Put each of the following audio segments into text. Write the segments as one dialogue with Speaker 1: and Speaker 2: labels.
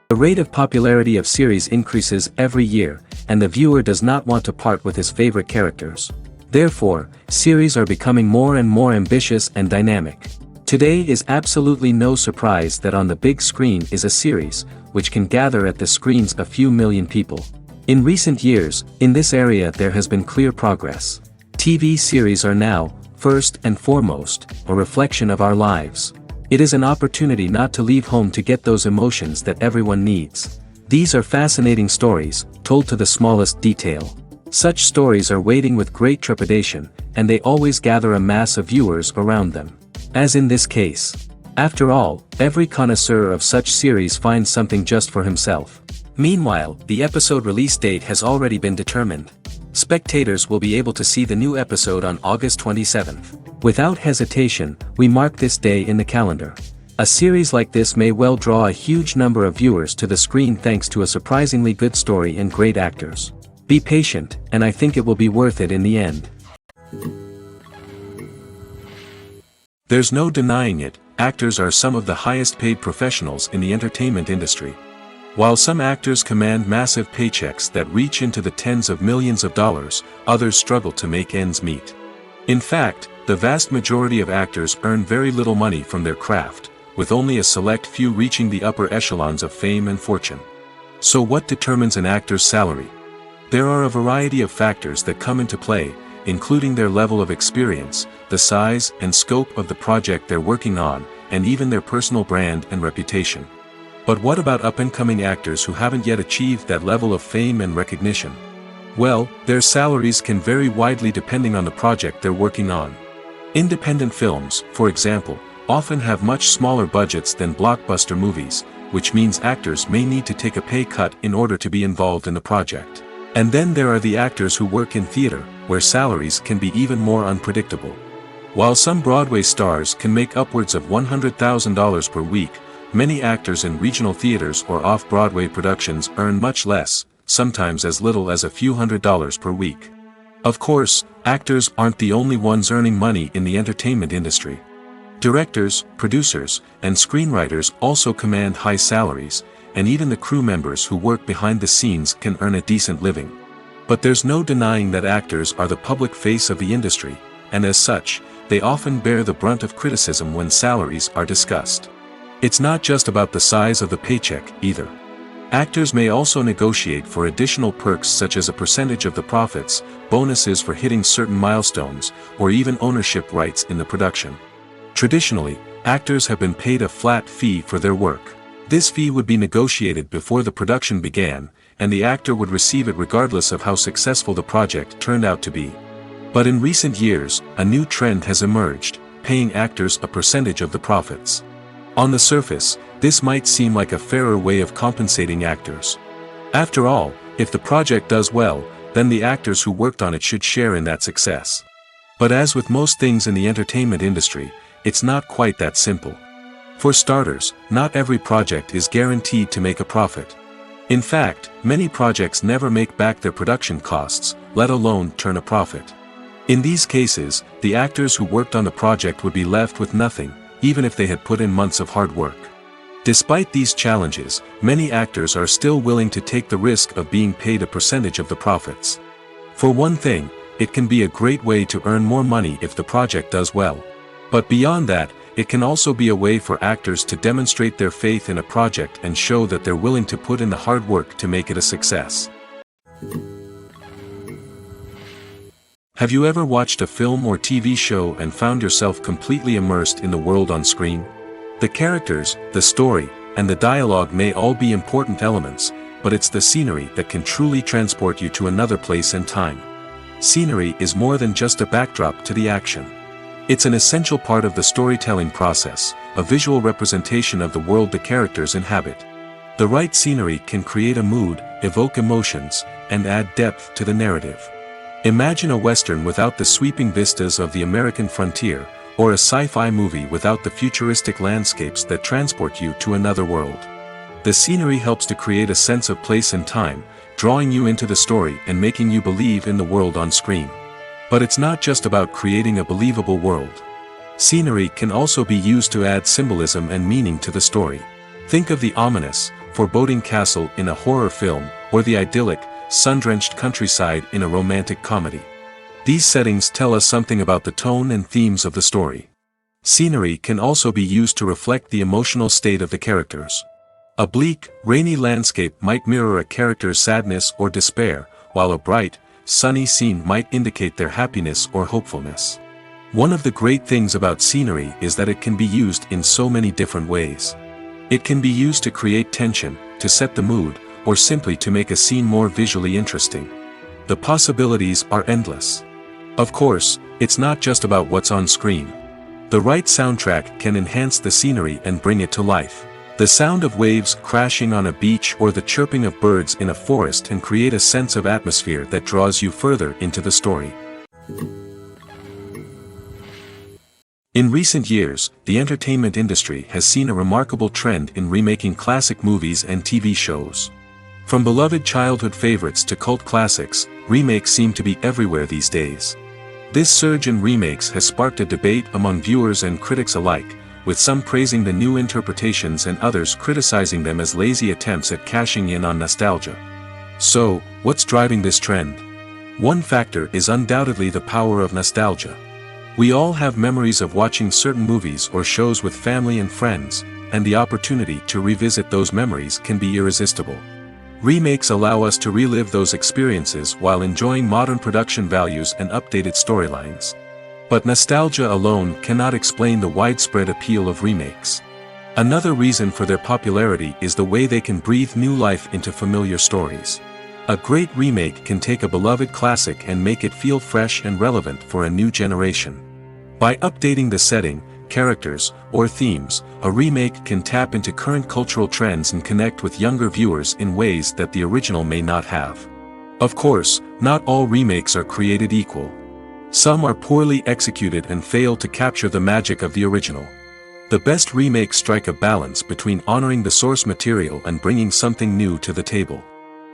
Speaker 1: The rate of popularity of series increases every year, and the viewer does not want to part with his favorite characters. Therefore, series are becoming more and more ambitious and dynamic. Today is absolutely no surprise that on the big screen is a series, which can gather at the screens a few million people. In recent years, in this area there has been clear progress. TV series are now, first and foremost, a reflection of our lives. It is an opportunity not to leave home to get those emotions that everyone needs. These are fascinating stories, told to the smallest detail. Such stories are waiting with great trepidation, and they always gather a mass of viewers around them. As in this case. After all, every connoisseur of such series finds something just for himself. Meanwhile, the episode release date has already been determined. Spectators will be able to see the new episode on August 27th. Without hesitation, we mark this day in the calendar. A series like this may well draw a huge number of viewers to the screen thanks to a surprisingly good story and great actors. Be patient, and I think it will be worth it in the end. There's no denying it, actors are some of the highest paid professionals in the entertainment industry. While some actors command massive paychecks that reach into the tens of millions of dollars, others struggle to make ends meet. In fact, the vast majority of actors earn very little money from their craft, with only a select few reaching the upper echelons of fame and fortune. So what determines an actor's salary? There are a variety of factors that come into play, including their level of experience, the size and scope of the project they're working on, and even their personal brand and reputation. But what about up-and-coming actors who haven't yet achieved that level of fame and recognition? Well, their salaries can vary widely depending on the project they're working on. Independent films, for example, often have much smaller budgets than blockbuster movies, which means actors may need to take a pay cut in order to be involved in the project. And then there are the actors who work in theater, where salaries can be even more unpredictable. While some Broadway stars can make upwards of $100,000 per week, many actors in regional theaters or off-Broadway productions earn much less, sometimes as little as a few $100s per week. Of course, actors aren't the only ones earning money in the entertainment industry. Directors, producers, and screenwriters also command high salaries, and even the crew members who work behind the scenes can earn a decent living. But there's no denying that actors are the public face of the industry, and as such, they often bear the brunt of criticism when salaries are discussed. It's not just about the size of the paycheck, either. Actors may also negotiate for additional perks such as a percentage of the profits, bonuses for hitting certain milestones, or even ownership rights in the production. Traditionally, actors have been paid a flat fee for their work. This fee would be negotiated before the production began, and the actor would receive it regardless of how successful the project turned out to be. But in recent years, a new trend has emerged, paying actors a percentage of the profits. On the surface, this might seem like a fairer way of compensating actors. After all, if the project does well, then the actors who worked on it should share in that success. But as with most things in the entertainment industry, it's not quite that simple. For starters, not every project is guaranteed to make a profit. In fact, many projects never make back their production costs, let alone turn a profit. In these cases, the actors who worked on the project would be left with nothing, even if they had put in months of hard work. Despite these challenges, many actors are still willing to take the risk of being paid a percentage of the profits. For one thing, it can be a great way to earn more money if the project does well. But beyond that, it can also be a way for actors to demonstrate their faith in a project and show that they're willing to put in the hard work to make it a success. Have you ever watched a film or TV show and found yourself completely immersed in the world on screen? The characters, the story, and the dialogue may all be important elements, but it's the scenery that can truly transport you to another place and time. Scenery is more than just a backdrop to the action. It's an essential part of the storytelling process, a visual representation of the world the characters inhabit. The right scenery can create a mood, evoke emotions, and add depth to the narrative. Imagine a Western without the sweeping vistas of the American frontier, or a sci-fi movie without the futuristic landscapes that transport you to another world. The scenery helps to create a sense of place and time, drawing you into the story and making you believe in the world on screen. But it's not just about creating a believable world. Scenery can also be used to add symbolism and meaning to the story. Think of the ominous, foreboding castle in a horror film, or the idyllic, sun-drenched countryside in a romantic comedy. These settings tell us something about the tone and themes of the story. Scenery can also be used to reflect the emotional state of the characters. A bleak, rainy landscape might mirror a character's sadness or despair, while a bright, sunny scene might indicate their happiness or hopefulness. One of the great things about scenery is that it can be used in so many different ways. It can be used to create tension, to set the mood, or simply to make a scene more visually interesting. The possibilities are endless. Of course, it's not just about what's on screen. The right soundtrack can enhance the scenery and bring it to life. The sound of waves crashing on a beach or the chirping of birds in a forest can create a sense of atmosphere that draws you further into the story. In recent years, the entertainment industry has seen a remarkable trend in remaking classic movies and TV shows. From beloved childhood favorites to cult classics, remakes seem to be everywhere these days. This surge in remakes has sparked a debate among viewers and critics alike, with some praising the new interpretations and others criticizing them as lazy attempts at cashing in on nostalgia. So, what's driving this trend? One factor is undoubtedly the power of nostalgia. We all have memories of watching certain movies or shows with family and friends, and the opportunity to revisit those memories can be irresistible. Remakes allow us to relive those experiences while enjoying modern production values and updated storylines. But nostalgia alone cannot explain the widespread appeal of remakes. Another reason for their popularity is the way they can breathe new life into familiar stories. A great remake can take a beloved classic and make it feel fresh and relevant for a new generation. By updating the setting, characters, or themes, a remake can tap into current cultural trends and connect with younger viewers in ways that the original may not have. Of course, not all remakes are created equal. Some are poorly executed and fail to capture the magic of the original. The best remakes strike a balance between honoring the source material and bringing something new to the table.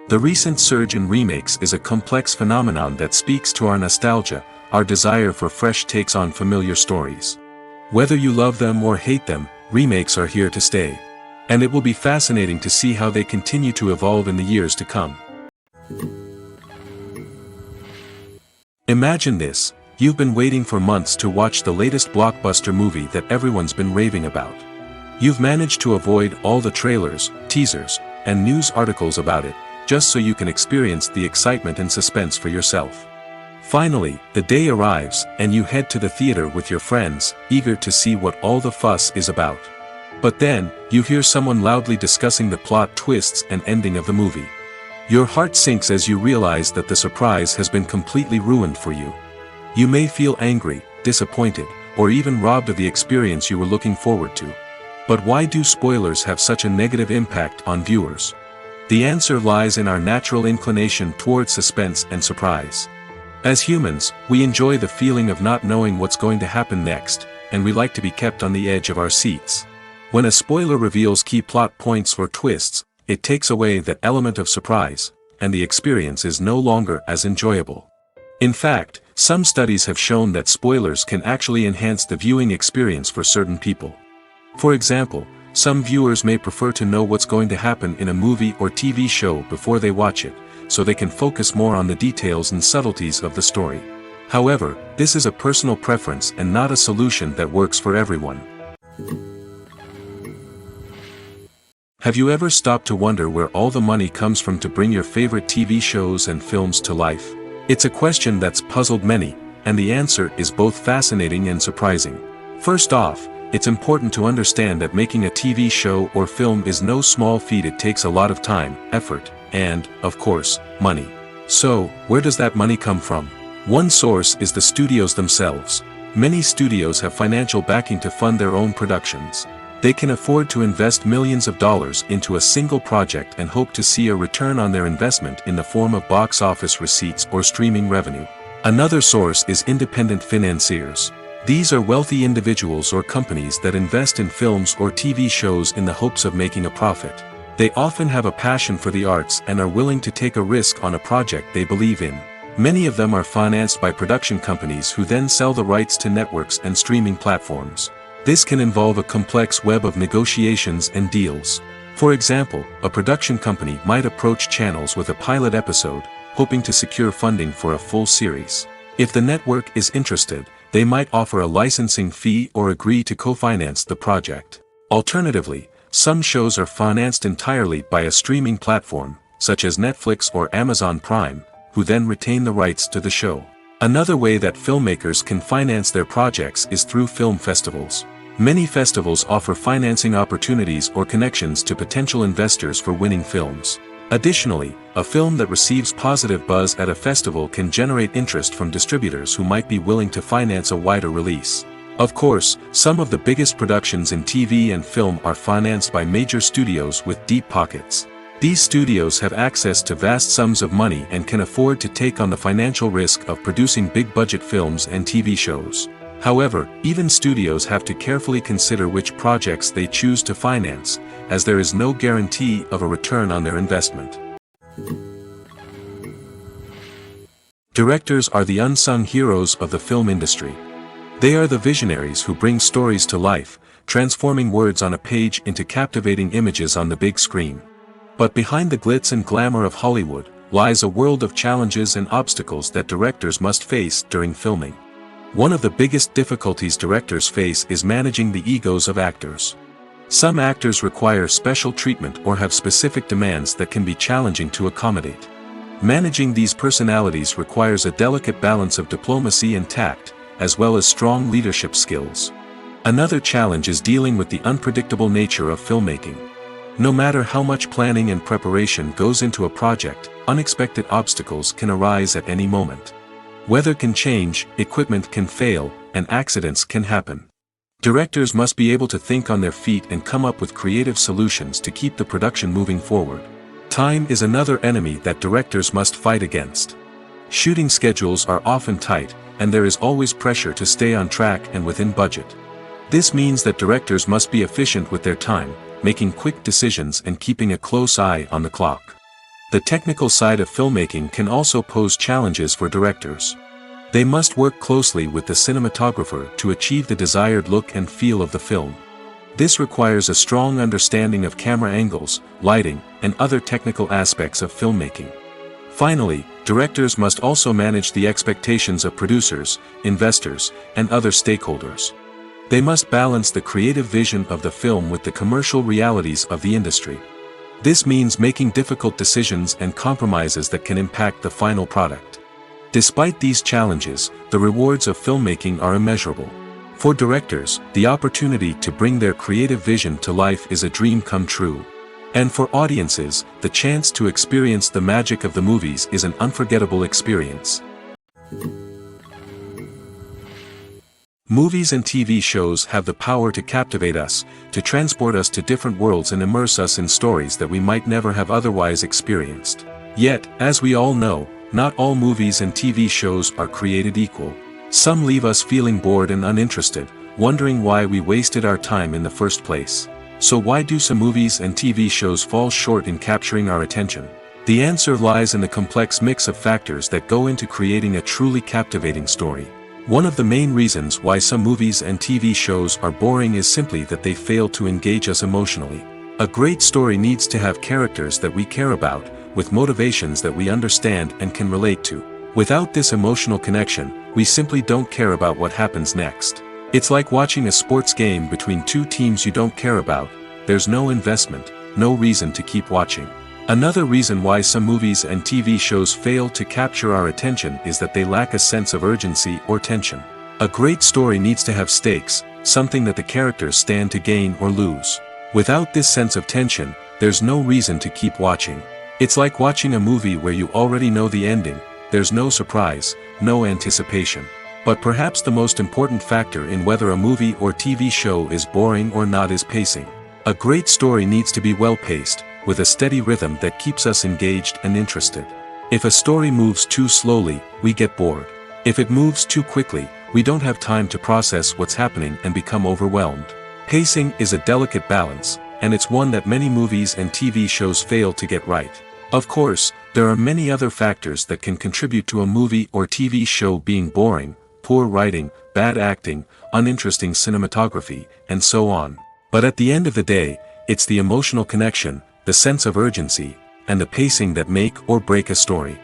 Speaker 1: The recent surge in remakes is a complex phenomenon that speaks to our nostalgia, our desire for fresh takes on familiar stories. Whether you love them or hate them, remakes are here to stay. And it will be fascinating to see how they continue to evolve in the years to come. Imagine this: you've been waiting for months to watch the latest blockbuster movie that everyone's been raving about. You've managed to avoid all the trailers, teasers, and news articles about it, just so you can experience the excitement and suspense for yourself. Finally, the day arrives, and you head to the theater with your friends, eager to see what all the fuss is about. But then, you hear someone loudly discussing the plot twists and ending of the movie. Your heart sinks as you realize that the surprise has been completely ruined for you. You may feel angry, disappointed, or even robbed of the experience you were looking forward to. But why do spoilers have such a negative impact on viewers? The answer lies in our natural inclination towards suspense and surprise. As humans, we enjoy the feeling of not knowing what's going to happen next, and we like to be kept on the edge of our seats. When a spoiler reveals key plot points or twists, it takes away that element of surprise, and the experience is no longer as enjoyable. In fact, some studies have shown that spoilers can actually enhance the viewing experience for certain people. For example, some viewers may prefer to know what's going to happen in a movie or TV show before they watch it, so they can focus more on the details and subtleties of the story. However, this is a personal preference and not a solution that works for everyone. Have you ever stopped to wonder where all the money comes from to bring your favorite TV shows and films to life? It's a question that's puzzled many, and the answer is both fascinating and surprising. First off, it's important to understand that making a TV show or film is no small feat. It takes a lot of time, effort, and, of course, money. So, where does that money come from? One source is the studios themselves. Many studios have financial backing to fund their own productions. They can afford to invest millions of dollars into a single project and hope to see a return on their investment in the form of box office receipts or streaming revenue. Another source is independent financiers. These are wealthy individuals or companies that invest in films or TV shows in the hopes of making a profit. They often have a passion for the arts and are willing to take a risk on a project they believe in. Many of them are financed by production companies who then sell the rights to networks and streaming platforms. This can involve a complex web of negotiations and deals. For example, a production company might approach channels with a pilot episode, hoping to secure funding for a full series. If the network is interested, they might offer a licensing fee or agree to co-finance the project. Alternatively, some shows are financed entirely by a streaming platform, such as Netflix or Amazon Prime, who then retain the rights to the show. Another way that filmmakers can finance their projects is through film festivals. Many festivals offer financing opportunities or connections to potential investors for winning films. Additionally, a film that receives positive buzz at a festival can generate interest from distributors who might be willing to finance a wider release. Of course, some of the biggest productions in TV and film are financed by major studios with deep pockets. These studios have access to vast sums of money and can afford to take on the financial risk of producing big-budget films and TV shows. However, even studios have to carefully consider which projects they choose to finance, as there is no guarantee of a return on their investment. Directors are the unsung heroes of the film industry. They are the visionaries who bring stories to life, transforming words on a page into captivating images on the big screen. But behind the glitz and glamour of Hollywood lies a world of challenges and obstacles that directors must face during filming. One of the biggest difficulties directors face is managing the egos of actors. Some actors require special treatment or have specific demands that can be challenging to accommodate. Managing these personalities requires a delicate balance of diplomacy and tact, as well as strong leadership skills. Another challenge is dealing with the unpredictable nature of filmmaking. No matter how much planning and preparation goes into a project, unexpected obstacles can arise at any moment. Weather can change, equipment can fail, and accidents can happen. Directors must be able to think on their feet and come up with creative solutions to keep the production moving forward. Time is another enemy that directors must fight against. Shooting schedules are often tight, and there is always pressure to stay on track and within budget. This means that directors must be efficient with their time, making quick decisions and keeping a close eye on the clock. The technical side of filmmaking can also pose challenges for directors. They must work closely with the cinematographer to achieve the desired look and feel of the film. This requires a strong understanding of camera angles, lighting, and other technical aspects of filmmaking. Finally, directors must also manage the expectations of producers, investors, and other stakeholders. They must balance the creative vision of the film with the commercial realities of the industry. This means making difficult decisions and compromises that can impact the final product. Despite these challenges, the rewards of filmmaking are immeasurable. For directors, the opportunity to bring their creative vision to life is a dream come true. And for audiences, the chance to experience the magic of the movies is an unforgettable experience. Movies and TV shows have the power to captivate us, to transport us to different worlds and immerse us in stories that we might never have otherwise experienced. Yet, as we all know, not all movies and TV shows are created equal. Some leave us feeling bored and uninterested, wondering why we wasted our time in the first place. So why do some movies and TV shows fall short in capturing our attention? The answer lies in the complex mix of factors that go into creating a truly captivating story. One of the main reasons why some movies and TV shows are boring is simply that they fail to engage us emotionally. A great story needs to have characters that we care about, with motivations that we understand and can relate to. Without this emotional connection, we simply don't care about what happens next. It's like watching a sports game between two teams you don't care about. There's no investment, no reason to keep watching. Another reason why some movies and TV shows fail to capture our attention is that they lack a sense of urgency or tension. A great story needs to have stakes, something that the characters stand to gain or lose. Without this sense of tension, there's no reason to keep watching. It's like watching a movie where you already know the ending, there's no surprise, no anticipation. But perhaps the most important factor in whether a movie or TV show is boring or not is pacing. A great story needs to be well-paced, with a steady rhythm that keeps us engaged and interested. If a story moves too slowly, we get bored. If it moves too quickly, we don't have time to process what's happening and become overwhelmed. Pacing is a delicate balance, and it's one that many movies and TV shows fail to get right. Of course, there are many other factors that can contribute to a movie or TV show being boring: poor writing, bad acting, uninteresting cinematography, and so on. But at the end of the day, It's the emotional connection, the sense of urgency, and the pacing that make or break a story.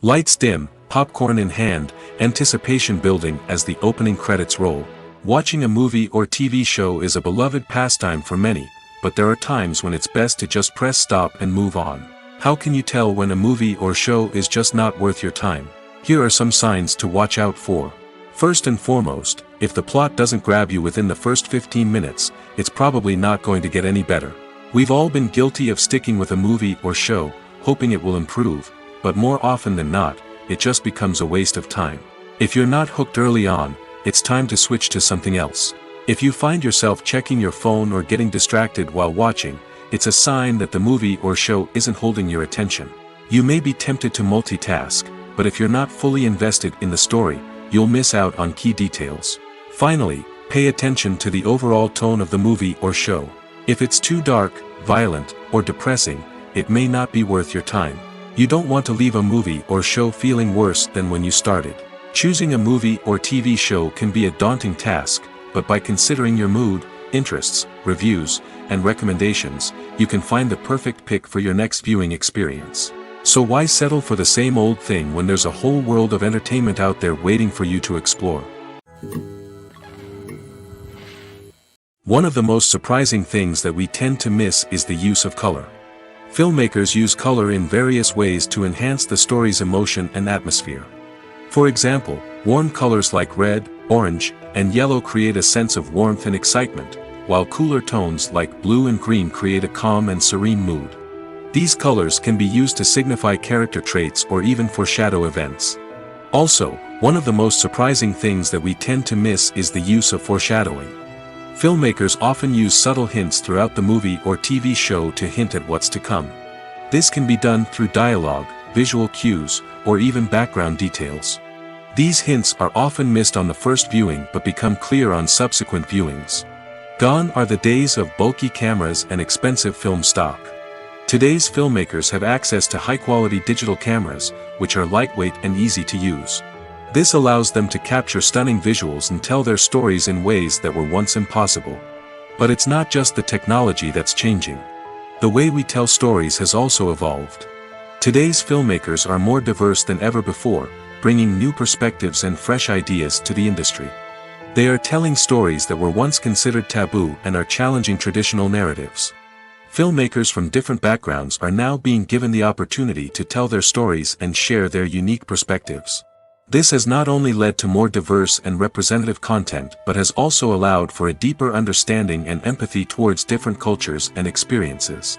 Speaker 1: Lights dim, popcorn in hand, anticipation building as the opening credits roll. Watching a movie or TV show is a beloved pastime for many, but there are times when it's best to just press stop and move on. How can you tell when a movie or show is just not worth your time? Here are some signs to watch out for. First and foremost, if the plot doesn't grab you within the first 15 minutes, it's probably not going to get any better. We've all been guilty of sticking with a movie or show, hoping it will improve, but more often than not, it just becomes a waste of time. If you're not hooked early on, it's time to switch to something else. If you find yourself checking your phone or getting distracted while watching, it's a sign that the movie or show isn't holding your attention. You may be tempted to multitask, but if you're not fully invested in the story, you'll miss out on key details. Finally, pay attention to the overall tone of the movie or show. If it's too dark, violent, or depressing, it may not be worth your time. You don't want to leave a movie or show feeling worse than when you started. Choosing a movie or TV show can be a daunting task, but by considering your mood, interests, reviews, and recommendations, you can find the perfect pick for your next viewing experience. So why settle for the same old thing when there's a whole world of entertainment out there waiting for you to explore? One of the most surprising things that we tend to miss is the use of color. Filmmakers use color in various ways to enhance the story's emotion and atmosphere. For example, warm colors like red, orange, and yellow create a sense of warmth and excitement, while cooler tones like blue and green create a calm and serene mood. These colors can be used to signify character traits or even foreshadow events. Also, one of the most surprising things that we tend to miss is the use of foreshadowing. Filmmakers often use subtle hints throughout the movie or TV show to hint at what's to come. This can be done through dialogue, visual cues, or even background details. These hints are often missed on the first viewing but become clear on subsequent viewings. Gone are the days of bulky cameras and expensive film stock. Today's filmmakers have access to high-quality digital cameras, which are lightweight and easy to use. This allows them to capture stunning visuals and tell their stories in ways that were once impossible. But it's not just the technology that's changing. The way we tell stories has also evolved. Today's filmmakers are more diverse than ever before, bringing new perspectives and fresh ideas to the industry. They are telling stories that were once considered taboo and are challenging traditional narratives. Filmmakers from different backgrounds are now being given the opportunity to tell their stories and share their unique perspectives. This has not only led to more diverse and representative content but has also allowed for a deeper understanding and empathy towards different cultures and experiences.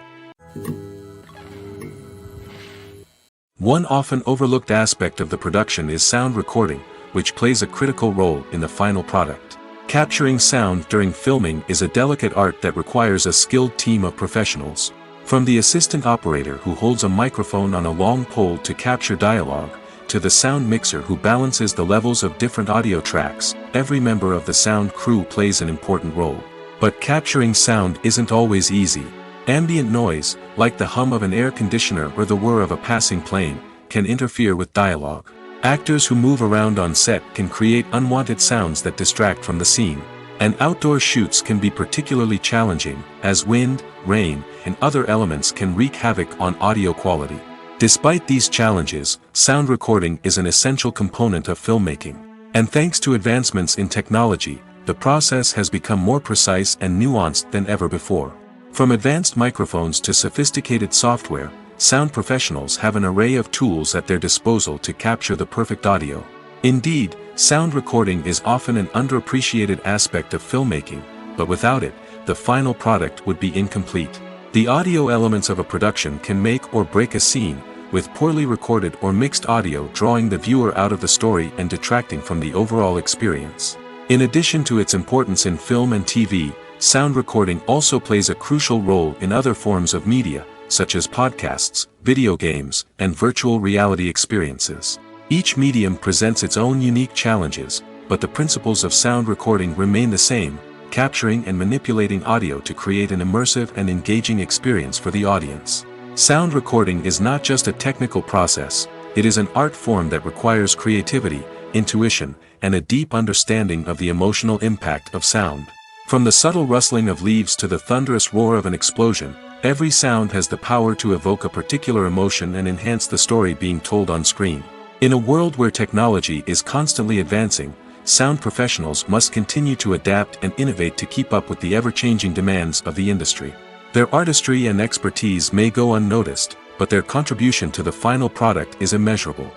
Speaker 1: One often overlooked aspect of the production is sound recording, which plays a critical role in the final product. Capturing sound during filming is a delicate art that requires a skilled team of professionals. From the assistant operator who holds a microphone on a long pole to capture dialogue, to the sound mixer who balances the levels of different audio tracks, every member of the sound crew plays an important role. But capturing sound isn't always easy. Ambient noise, like the hum of an air conditioner or the whir of a passing plane, can interfere with dialogue. Actors who move around on set can create unwanted sounds that distract from the scene. And outdoor shoots can be particularly challenging, as wind, rain, and other elements can wreak havoc on audio quality. Despite these challenges, sound recording is an essential component of filmmaking. And thanks to advancements in technology, the process has become more precise and nuanced than ever before. From advanced microphones to sophisticated software, sound professionals have an array of tools at their disposal to capture the perfect audio. Indeed, sound recording is often an underappreciated aspect of filmmaking, but without it, the final product would be incomplete. The audio elements of a production can make or break a scene, with poorly recorded or mixed audio drawing the viewer out of the story and detracting from the overall experience. In addition to its importance in film and TV, sound recording also plays a crucial role in other forms of media, such as podcasts, video games, and virtual reality experiences. Each medium presents its own unique challenges, but the principles of sound recording remain the same, capturing and manipulating audio to create an immersive and engaging experience for the audience. Sound recording is not just a technical process, it is an art form that requires creativity, intuition, and a deep understanding of the emotional impact of sound. From the subtle rustling of leaves to the thunderous roar of an explosion, every sound has the power to evoke a particular emotion and enhance the story being told on screen. In a world where technology is constantly advancing, sound professionals must continue to adapt and innovate to keep up with the ever-changing demands of the industry. Their artistry and expertise may go unnoticed, but their contribution to the final product is immeasurable.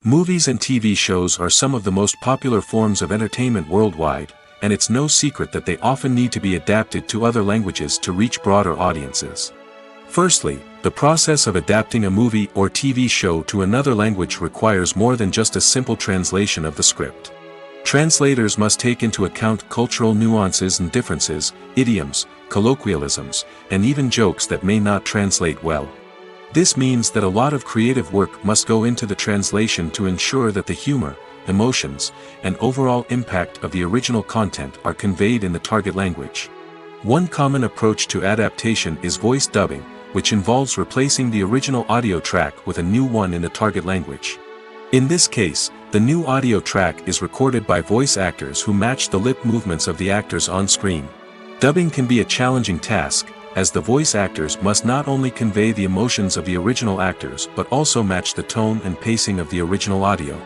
Speaker 1: Movies and TV shows are some of the most popular forms of entertainment worldwide, and it's no secret that they often need to be adapted to other languages to reach broader audiences. Firstly, the process of adapting a movie or TV show to another language requires more than just a simple translation of the script. Translators must take into account cultural nuances and differences, idioms, colloquialisms, and even jokes that may not translate well. This means that a lot of creative work must go into the translation to ensure that the humor, emotions, and overall impact of the original content are conveyed in the target language. One common approach to adaptation is voice dubbing, which involves replacing the original audio track with a new one in the target language. In this case, the new audio track is recorded by voice actors who match the lip movements of the actors on screen. Dubbing can be a challenging task, as the voice actors must not only convey the emotions of the original actors but also match the tone and pacing of the original audio.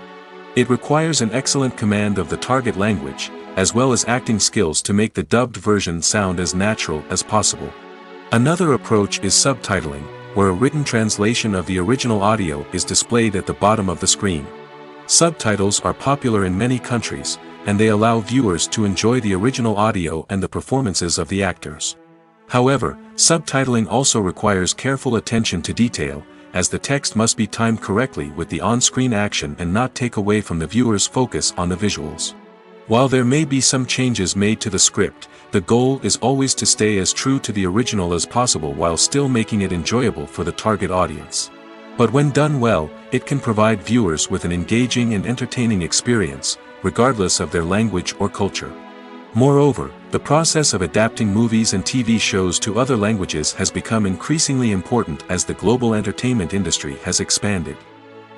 Speaker 1: It requires an excellent command of the target language, as well as acting skills to make the dubbed version sound as natural as possible. Another approach is subtitling, where a written translation of the original audio is displayed at the bottom of the screen. Subtitles are popular in many countries, and they allow viewers to enjoy the original audio and the performances of the actors. However, subtitling also requires careful attention to detail, as the text must be timed correctly with the on-screen action and not take away from the viewer's focus on the visuals. While there may be some changes made to the script, the goal is always to stay as true to the original as possible while still making it enjoyable for the target audience. But when done well, it can provide viewers with an engaging and entertaining experience, regardless of their language or culture. Moreover, the process of adapting movies and TV shows to other languages has become increasingly important as the global entertainment industry has expanded.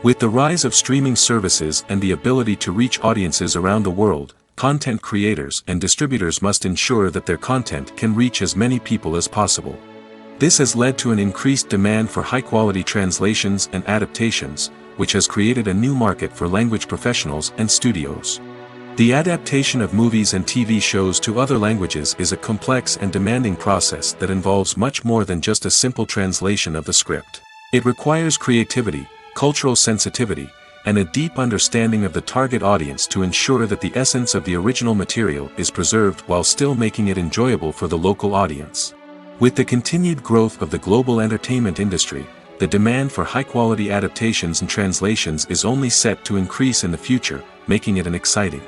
Speaker 1: With the rise of streaming services and the ability to reach audiences around the world, content creators and distributors must ensure that their content can reach as many people as possible. This has led to an increased demand for high-quality translations and adaptations, which has created a new market for language professionals and studios. The adaptation of movies and TV shows to other languages is a complex and demanding process that involves much more than just a simple translation of the script. It requires creativity, cultural sensitivity, and a deep understanding of the target audience to ensure that the essence of the original material is preserved while still making it enjoyable for the local audience. With the continued growth of the global entertainment industry, the demand for high-quality adaptations and translations is only set to increase in the future, making it an exciting.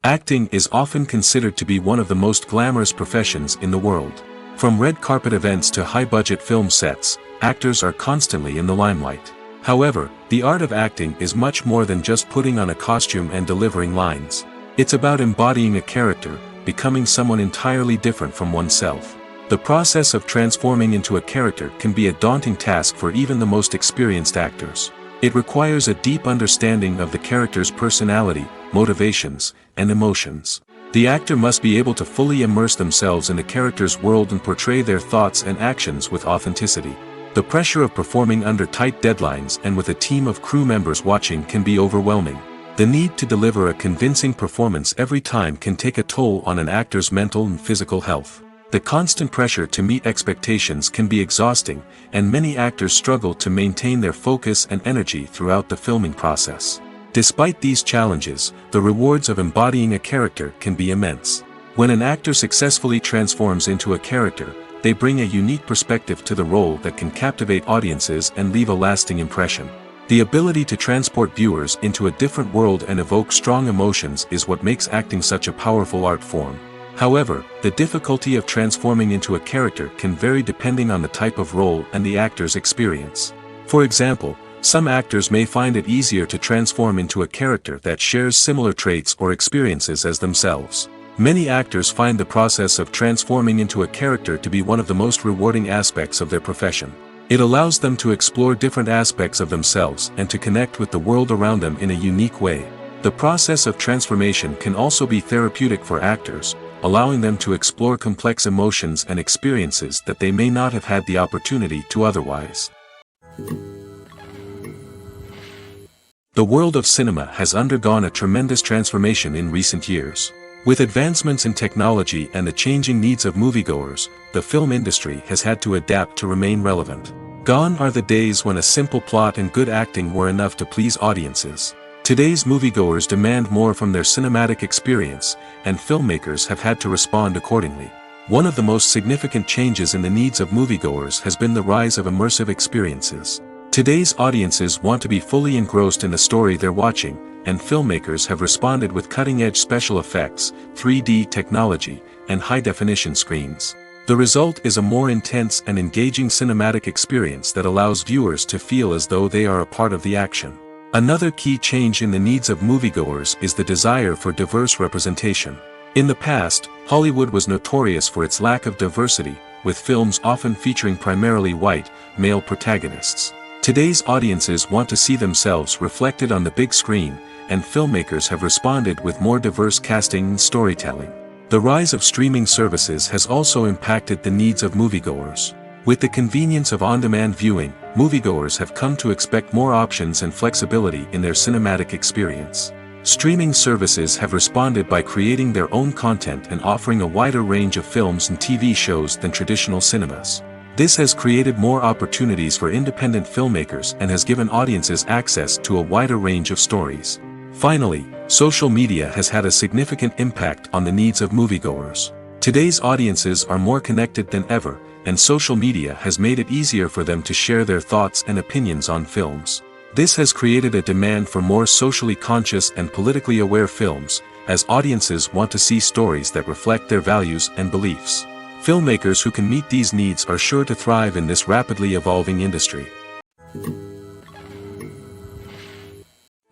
Speaker 1: Acting is often considered to be one of the most glamorous professions in the world. From red carpet events to high-budget film sets, actors are constantly in the limelight. However, the art of acting is much more than just putting on a costume and delivering lines. It's about embodying a character, becoming someone entirely different from oneself. The process of transforming into a character can be a daunting task for even the most experienced actors. It requires a deep understanding of the character's personality, motivations, and emotions. The actor must be able to fully immerse themselves in the character's world and portray their thoughts and actions with authenticity. The pressure of performing under tight deadlines and with a team of crew members watching can be overwhelming. The need to deliver a convincing performance every time can take a toll on an actor's mental and physical health. The constant pressure to meet expectations can be exhausting, and many actors struggle to maintain their focus and energy throughout the filming process. Despite these challenges, the rewards of embodying a character can be immense. When an actor successfully transforms into a character, they bring a unique perspective to the role that can captivate audiences and leave a lasting impression. The ability to transport viewers into a different world and evoke strong emotions is what makes acting such a powerful art form. However, the difficulty of transforming into a character can vary depending on the type of role and the actor's experience. For example, some actors may find it easier to transform into a character that shares similar traits or experiences as themselves. Many actors find the process of transforming into a character to be one of the most rewarding aspects of their profession. It allows them to explore different aspects of themselves and to connect with the world around them in a unique way. The process of transformation can also be therapeutic for actors, allowing them to explore complex emotions and experiences that they may not have had the opportunity to otherwise. The world of cinema has undergone a tremendous transformation in recent years. With advancements in technology and the changing needs of moviegoers, the film industry has had to adapt to remain relevant. Gone are the days when a simple plot and good acting were enough to please audiences. Today's moviegoers demand more from their cinematic experience, and filmmakers have had to respond accordingly. One of the most significant changes in the needs of moviegoers has been the rise of immersive experiences. Today's audiences want to be fully engrossed in the story they're watching, and filmmakers have responded with cutting-edge special effects, 3D technology, and high-definition screens. The result is a more intense and engaging cinematic experience that allows viewers to feel as though they are a part of the action. Another key change in the needs of moviegoers is the desire for diverse representation. In the past, Hollywood was notorious for its lack of diversity, with films often featuring primarily white, male protagonists. Today's audiences want to see themselves reflected on the big screen, and filmmakers have responded with more diverse casting and storytelling. The rise of streaming services has also impacted the needs of moviegoers. With the convenience of on-demand viewing, moviegoers have come to expect more options and flexibility in their cinematic experience. Streaming services have responded by creating their own content and offering a wider range of films and TV shows than traditional cinemas. This has created more opportunities for independent filmmakers and has given audiences access to a wider range of stories. Finally, social media has had a significant impact on the needs of moviegoers. Today's audiences are more connected than ever, and social media has made it easier for them to share their thoughts and opinions on films. This has created a demand for more socially conscious and politically aware films, as audiences want to see stories that reflect their values and beliefs. Filmmakers who can meet these needs are sure to thrive in this rapidly evolving industry.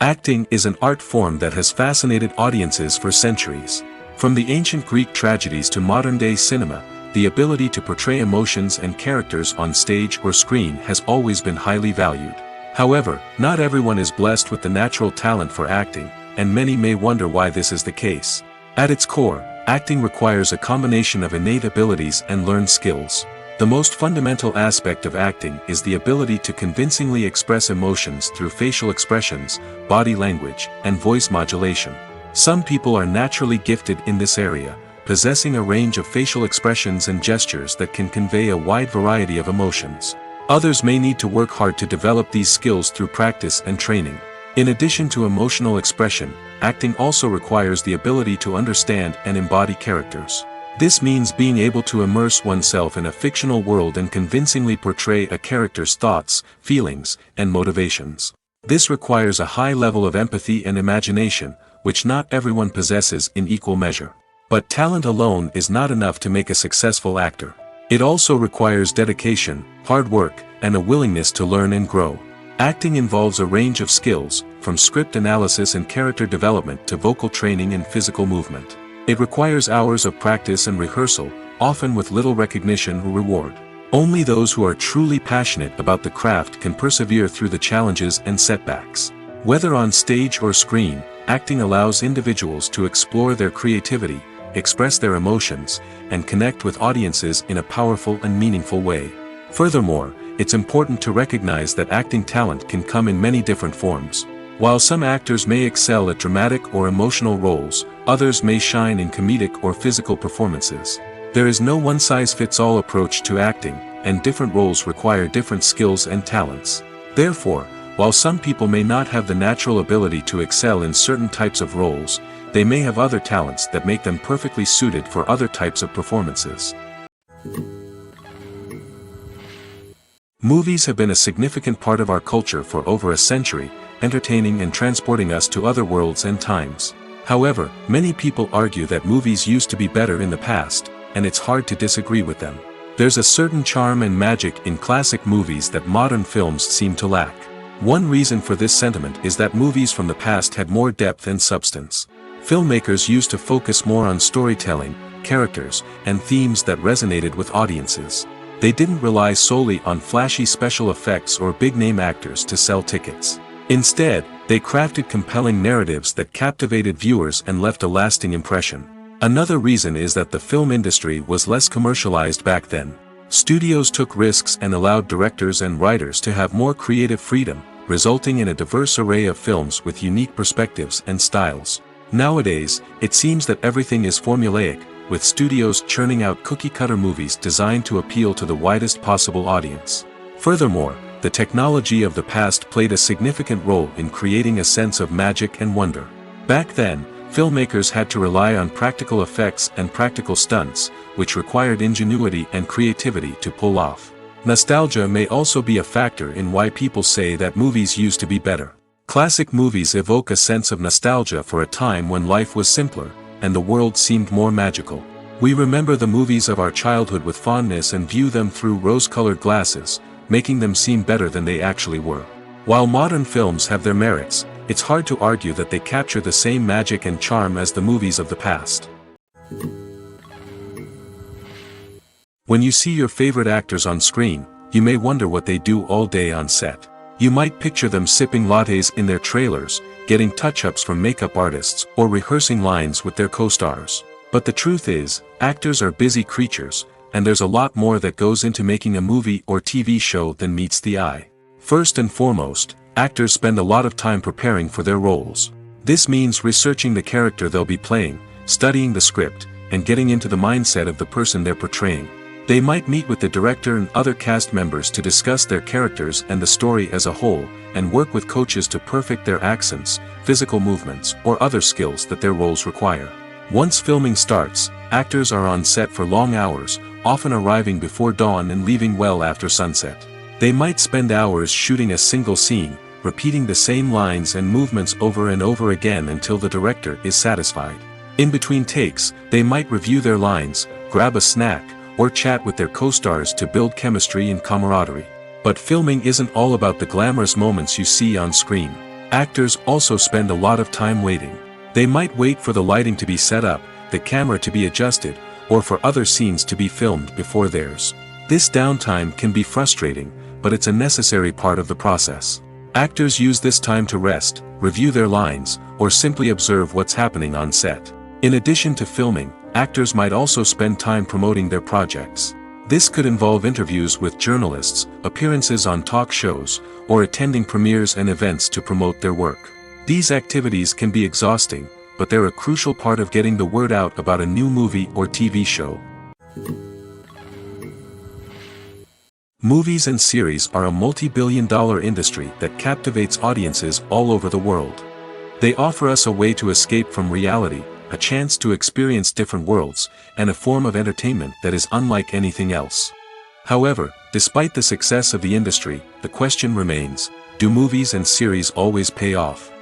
Speaker 1: Acting is an art form that has fascinated audiences for centuries. From the ancient Greek tragedies to modern-day cinema, the ability to portray emotions and characters on stage or screen has always been highly valued. However, not everyone is blessed with the natural talent for acting, and many may wonder why this is the case. At its core, acting requires a combination of innate abilities and learned skills. The most fundamental aspect of acting is the ability to convincingly express emotions through facial expressions, body language, and voice modulation. Some people are naturally gifted in this area, possessing a range of facial expressions and gestures that can convey a wide variety of emotions. Others may need to work hard to develop these skills through practice and training. In addition to emotional expression, acting also requires the ability to understand and embody characters. This means being able to immerse oneself in a fictional world and convincingly portray a character's thoughts, feelings, and motivations. This requires a high level of empathy and imagination, which not everyone possesses in equal measure. But talent alone is not enough to make a successful actor. It also requires dedication, hard work, and a willingness to learn and grow. Acting involves a range of skills, from script analysis and character development to vocal training and physical movement. It requires hours of practice and rehearsal, often with little recognition or reward. Only those who are truly passionate about the craft can persevere through the challenges and setbacks. Whether on stage or screen, acting allows individuals to explore their creativity, express their emotions, and connect with audiences in a powerful and meaningful way. Furthermore, it's important to recognize that acting talent can come in many different forms. While some actors may excel at dramatic or emotional roles, others may shine in comedic or physical performances. There is no one-size-fits-all approach to acting, and different roles require different skills and talents. Therefore, while some people may not have the natural ability to excel in certain types of roles, they may have other talents that make them perfectly suited for other types of performances. Movies have been a significant part of our culture for over a century, entertaining and transporting us to other worlds and times. However, many people argue that movies used to be better in the past, and it's hard to disagree with them. There's a certain charm and magic in classic movies that modern films seem to lack. One reason for this sentiment is that movies from the past had more depth and substance. Filmmakers used to focus more on storytelling, characters, and themes that resonated with audiences. They didn't rely solely on flashy special effects or big-name actors to sell tickets. Instead, they crafted compelling narratives that captivated viewers and left a lasting impression. Another reason is that the film industry was less commercialized back then. Studios took risks and allowed directors and writers to have more creative freedom, resulting in a diverse array of films with unique perspectives and styles. Nowadays, it seems that everything is formulaic, with studios churning out cookie-cutter movies designed to appeal to the widest possible audience. Furthermore, the technology of the past played a significant role in creating a sense of magic and wonder. Back then, filmmakers had to rely on practical effects and practical stunts, which required ingenuity and creativity to pull off. Nostalgia may also be a factor in why people say that movies used to be better. Classic movies evoke a sense of nostalgia for a time when life was simpler, and the world seemed more magical. We remember the movies of our childhood with fondness and view them through rose-colored glasses, making them seem better than they actually were. While modern films have their merits, it's hard to argue that they capture the same magic and charm as the movies of the past. When you see your favorite actors on screen, you may wonder what they do all day on set. You might picture them sipping lattes in their trailers, getting touch-ups from makeup artists, or rehearsing lines with their co-stars. But the truth is, actors are busy creatures, and there's a lot more that goes into making a movie or TV show than meets the eye. First and foremost, actors spend a lot of time preparing for their roles. This means researching the character they'll be playing, studying the script, and getting into the mindset of the person they're portraying. They might meet with the director and other cast members to discuss their characters and the story as a whole, and work with coaches to perfect their accents, physical movements, or other skills that their roles require. Once filming starts, actors are on set for long hours, often arriving before dawn and leaving well after sunset. They might spend hours shooting a single scene, repeating the same lines and movements over and over again until the director is satisfied. In between takes, they might review their lines, grab a snack, or chat with their co-stars to build chemistry and camaraderie. But filming isn't all about the glamorous moments you see on screen. Actors also spend a lot of time waiting. They might wait for the lighting to be set up, the camera to be adjusted, or for other scenes to be filmed before theirs. This downtime can be frustrating, but it's a necessary part of the process. Actors use this time to rest, review their lines, or simply observe what's happening on set. In addition to filming, actors might also spend time promoting their projects. This could involve interviews with journalists, appearances on talk shows, or attending premieres and events to promote their work. These activities can be exhausting, but they're a crucial part of getting the word out about a new movie or TV show. Movies and series are a multi-billion-dollar industry that captivates audiences all over the world. They offer us a way to escape from reality, a chance to experience different worlds, and a form of entertainment that is unlike anything else. However, despite the success of the industry, the question remains, do movies and series always pay off?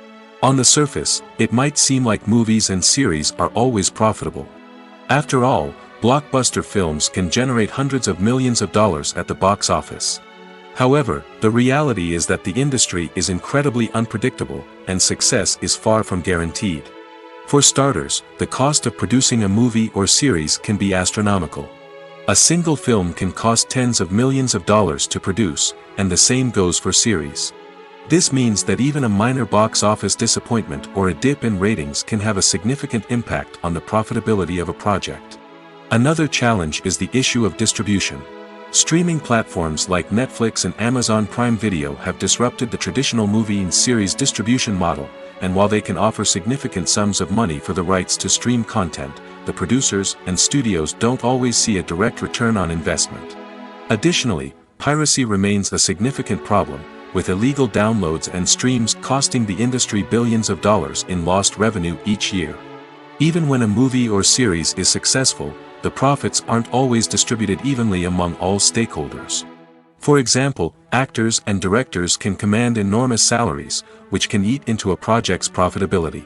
Speaker 1: On the surface, it might seem like movies and series are always profitable. After all, blockbuster films can generate hundreds of millions of dollars at the box office. However, the reality is that the industry is incredibly unpredictable, and success is far from guaranteed. For starters, the cost of producing a movie or series can be astronomical. A single film can cost tens of millions of dollars to produce, and the same goes for series. This means that even a minor box office disappointment or a dip in ratings can have a significant impact on the profitability of a project. Another challenge is the issue of distribution. Streaming platforms like Netflix and Amazon Prime Video have disrupted the traditional movie and series distribution model, and while they can offer significant sums of money for the rights to stream content, the producers and studios don't always see a direct return on investment. Additionally, piracy remains a significant problem, with illegal downloads and streams costing the industry billions of dollars in lost revenue each year. Even when a movie or series is successful, the profits aren't always distributed evenly among all stakeholders. For example, actors and directors can command enormous salaries, which can eat into a project's profitability.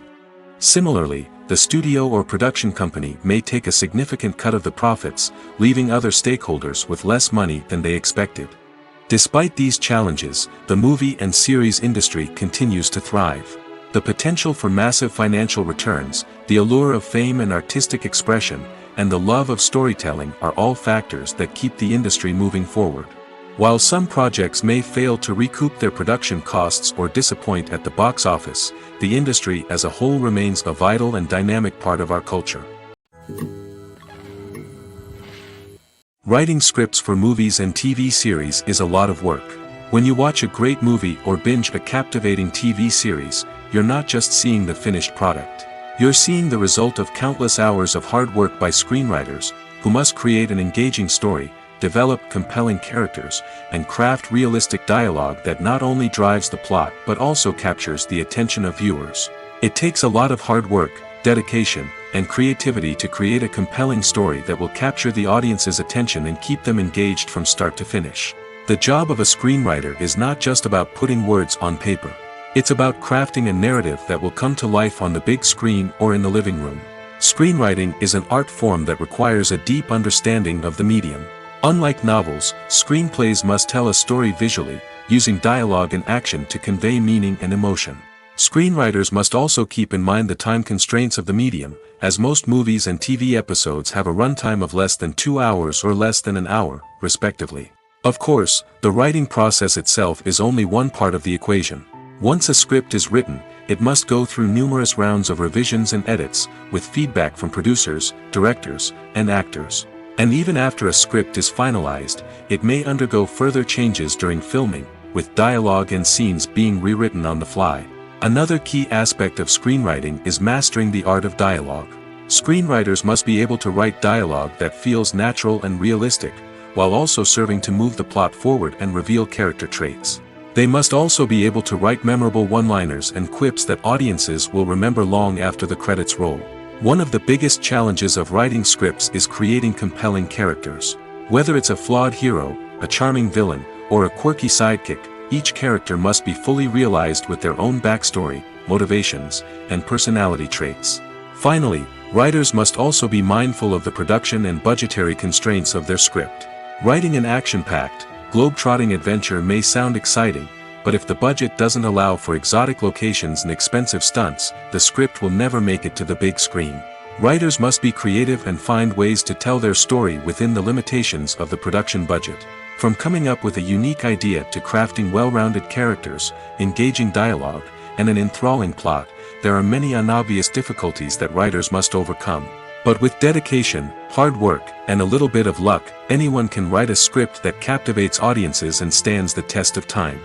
Speaker 1: Similarly, the studio or production company may take a significant cut of the profits, leaving other stakeholders with less money than they expected. Despite these challenges, the movie and series industry continues to thrive. The potential for massive financial returns, the allure of fame and artistic expression, and the love of storytelling are all factors that keep the industry moving forward. While some projects may fail to recoup their production costs or disappoint at the box office, the industry as a whole remains a vital and dynamic part of our culture. Writing scripts for movies and TV series is a lot of work. When you watch a great movie or binge a captivating TV series, you're not just seeing the finished product. You're seeing the result of countless hours of hard work by screenwriters, who must create an engaging story, develop compelling characters, and craft realistic dialogue that not only drives the plot but also captures the attention of viewers. It takes a lot of hard work, dedication, and creativity to create a compelling story that will capture the audience's attention and keep them engaged from start to finish. The job of a screenwriter is not just about putting words on paper. It's about crafting a narrative that will come to life on the big screen or in the living room. Screenwriting is an art form that requires a deep understanding of the medium. Unlike novels, screenplays must tell a story visually, using dialogue and action to convey meaning and emotion. Screenwriters must also keep in mind the time constraints of the medium, as most movies and TV episodes have a runtime of less than 2 hours or less than an hour, respectively. Of course, the writing process itself is only one part of the equation. Once a script is written, it must go through numerous rounds of revisions and edits, with feedback from producers, directors, and actors. And even after a script is finalized, it may undergo further changes during filming, with dialogue and scenes being rewritten on the fly. Another key aspect of screenwriting is mastering the art of dialogue. Screenwriters must be able to write dialogue that feels natural and realistic, while also serving to move the plot forward and reveal character traits. They must also be able to write memorable one-liners and quips that audiences will remember long after the credits roll. One of the biggest challenges of writing scripts is creating compelling characters. Whether it's a flawed hero, a charming villain, or a quirky sidekick, each character must be fully realized with their own backstory, motivations, and personality traits. Finally, writers must also be mindful of the production and budgetary constraints of their script. Writing an action-packed, globe-trotting adventure may sound exciting, but if the budget doesn't allow for exotic locations and expensive stunts, the script will never make it to the big screen. Writers must be creative and find ways to tell their story within the limitations of the production budget. From coming up with a unique idea to crafting well-rounded characters, engaging dialogue, and an enthralling plot, there are many unobvious difficulties that writers must overcome. But with dedication, hard work, and a little bit of luck, anyone can write a script that captivates audiences and stands the test of time.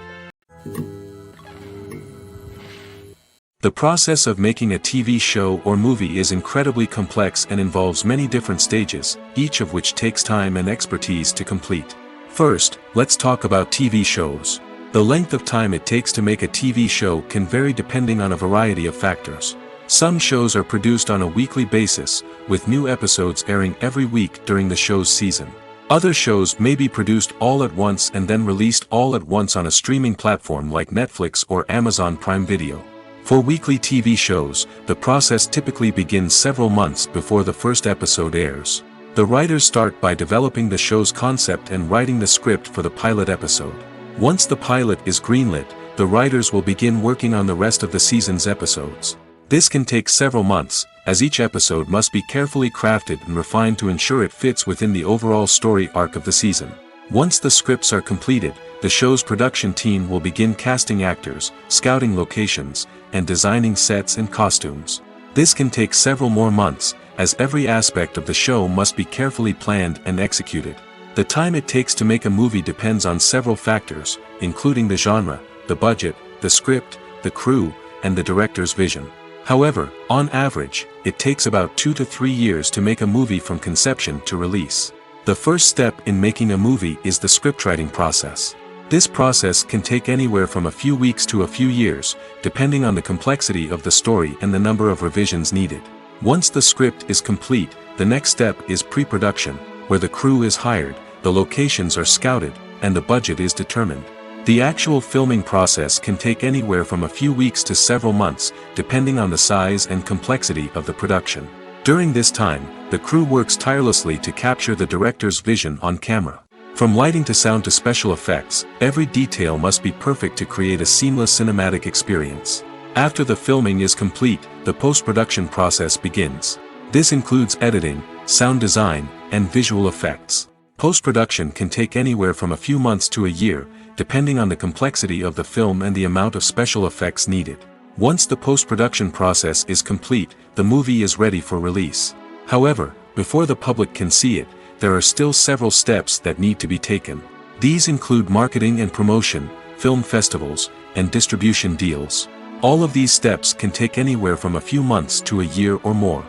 Speaker 1: The process of making a TV show or movie is incredibly complex and involves many different stages, each of which takes time and expertise to complete. First, let's talk about TV shows. The length of time it takes to make a TV show can vary depending on a variety of factors. Some shows are produced on a weekly basis, with new episodes airing every week during the show's season. Other shows may be produced all at once and then released all at once on a streaming platform like Netflix or Amazon Prime Video. For weekly TV shows, the process typically begins several months before the first episode airs. The writers start by developing the show's concept and writing the script for the pilot episode. Once the pilot is greenlit, the writers will begin working on the rest of the season's episodes. This can take several months, as each episode must be carefully crafted and refined to ensure it fits within the overall story arc of the season. Once the scripts are completed, the show's production team will begin casting actors, scouting locations, and designing sets and costumes. This can take several more months, as every aspect of the show must be carefully planned and executed. The time it takes to make a movie depends on several factors, including the genre, the budget, the script, the crew, and the director's vision. However, on average, it takes about 2 to 3 years to make a movie from conception to release. The first step in making a movie is the scriptwriting process. This process can take anywhere from a few weeks to a few years, depending on the complexity of the story and the number of revisions needed. Once the script is complete, the next step is pre-production, where the crew is hired, the locations are scouted, and the budget is determined. The actual filming process can take anywhere from a few weeks to several months, depending on the size and complexity of the production. During this time, the crew works tirelessly to capture the director's vision on camera. From lighting to sound to special effects, every detail must be perfect to create a seamless cinematic experience. After the filming is complete, the post-production process begins. This includes editing, sound design, and visual effects. Post-production can take anywhere from a few months to a year, depending on the complexity of the film and the amount of special effects needed. Once the post-production process is complete, the movie is ready for release. However, before the public can see it, there are still several steps that need to be taken. These include marketing and promotion, film festivals, and distribution deals. All of these steps can take anywhere from a few months to a year or more.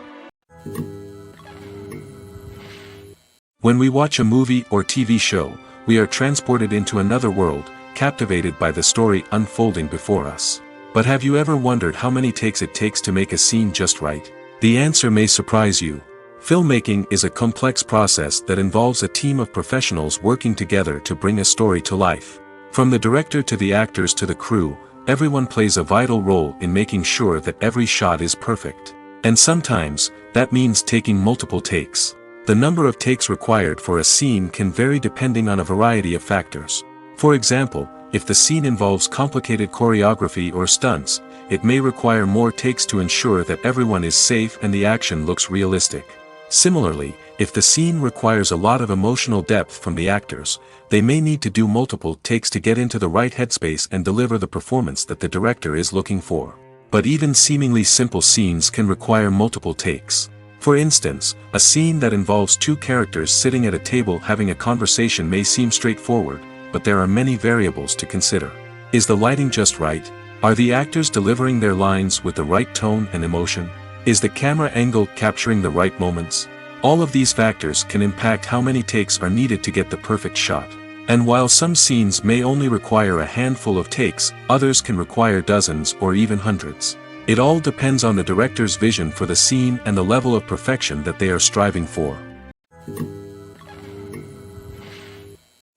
Speaker 1: When we watch a movie or TV show, we are transported into another world, captivated by the story unfolding before us. But have you ever wondered how many takes it takes to make a scene just right? The answer may surprise you. Filmmaking is a complex process that involves a team of professionals working together to bring a story to life. From the director to the actors to the crew, everyone plays a vital role in making sure that every shot is perfect. And sometimes, that means taking multiple takes. The number of takes required for a scene can vary depending on a variety of factors. For example, if the scene involves complicated choreography or stunts, it may require more takes to ensure that everyone is safe and the action looks realistic. Similarly, if the scene requires a lot of emotional depth from the actors, they may need to do multiple takes to get into the right headspace and deliver the performance that the director is looking for. But even seemingly simple scenes can require multiple takes. For instance, a scene that involves two characters sitting at a table having a conversation may seem straightforward, but there are many variables to consider. Is the lighting just right? Are the actors delivering their lines with the right tone and emotion? Is the camera angle capturing the right moments? All of these factors can impact how many takes are needed to get the perfect shot. And while some scenes may only require a handful of takes, others can require dozens or even hundreds. It all depends on the director's vision for the scene and the level of perfection that they are striving for.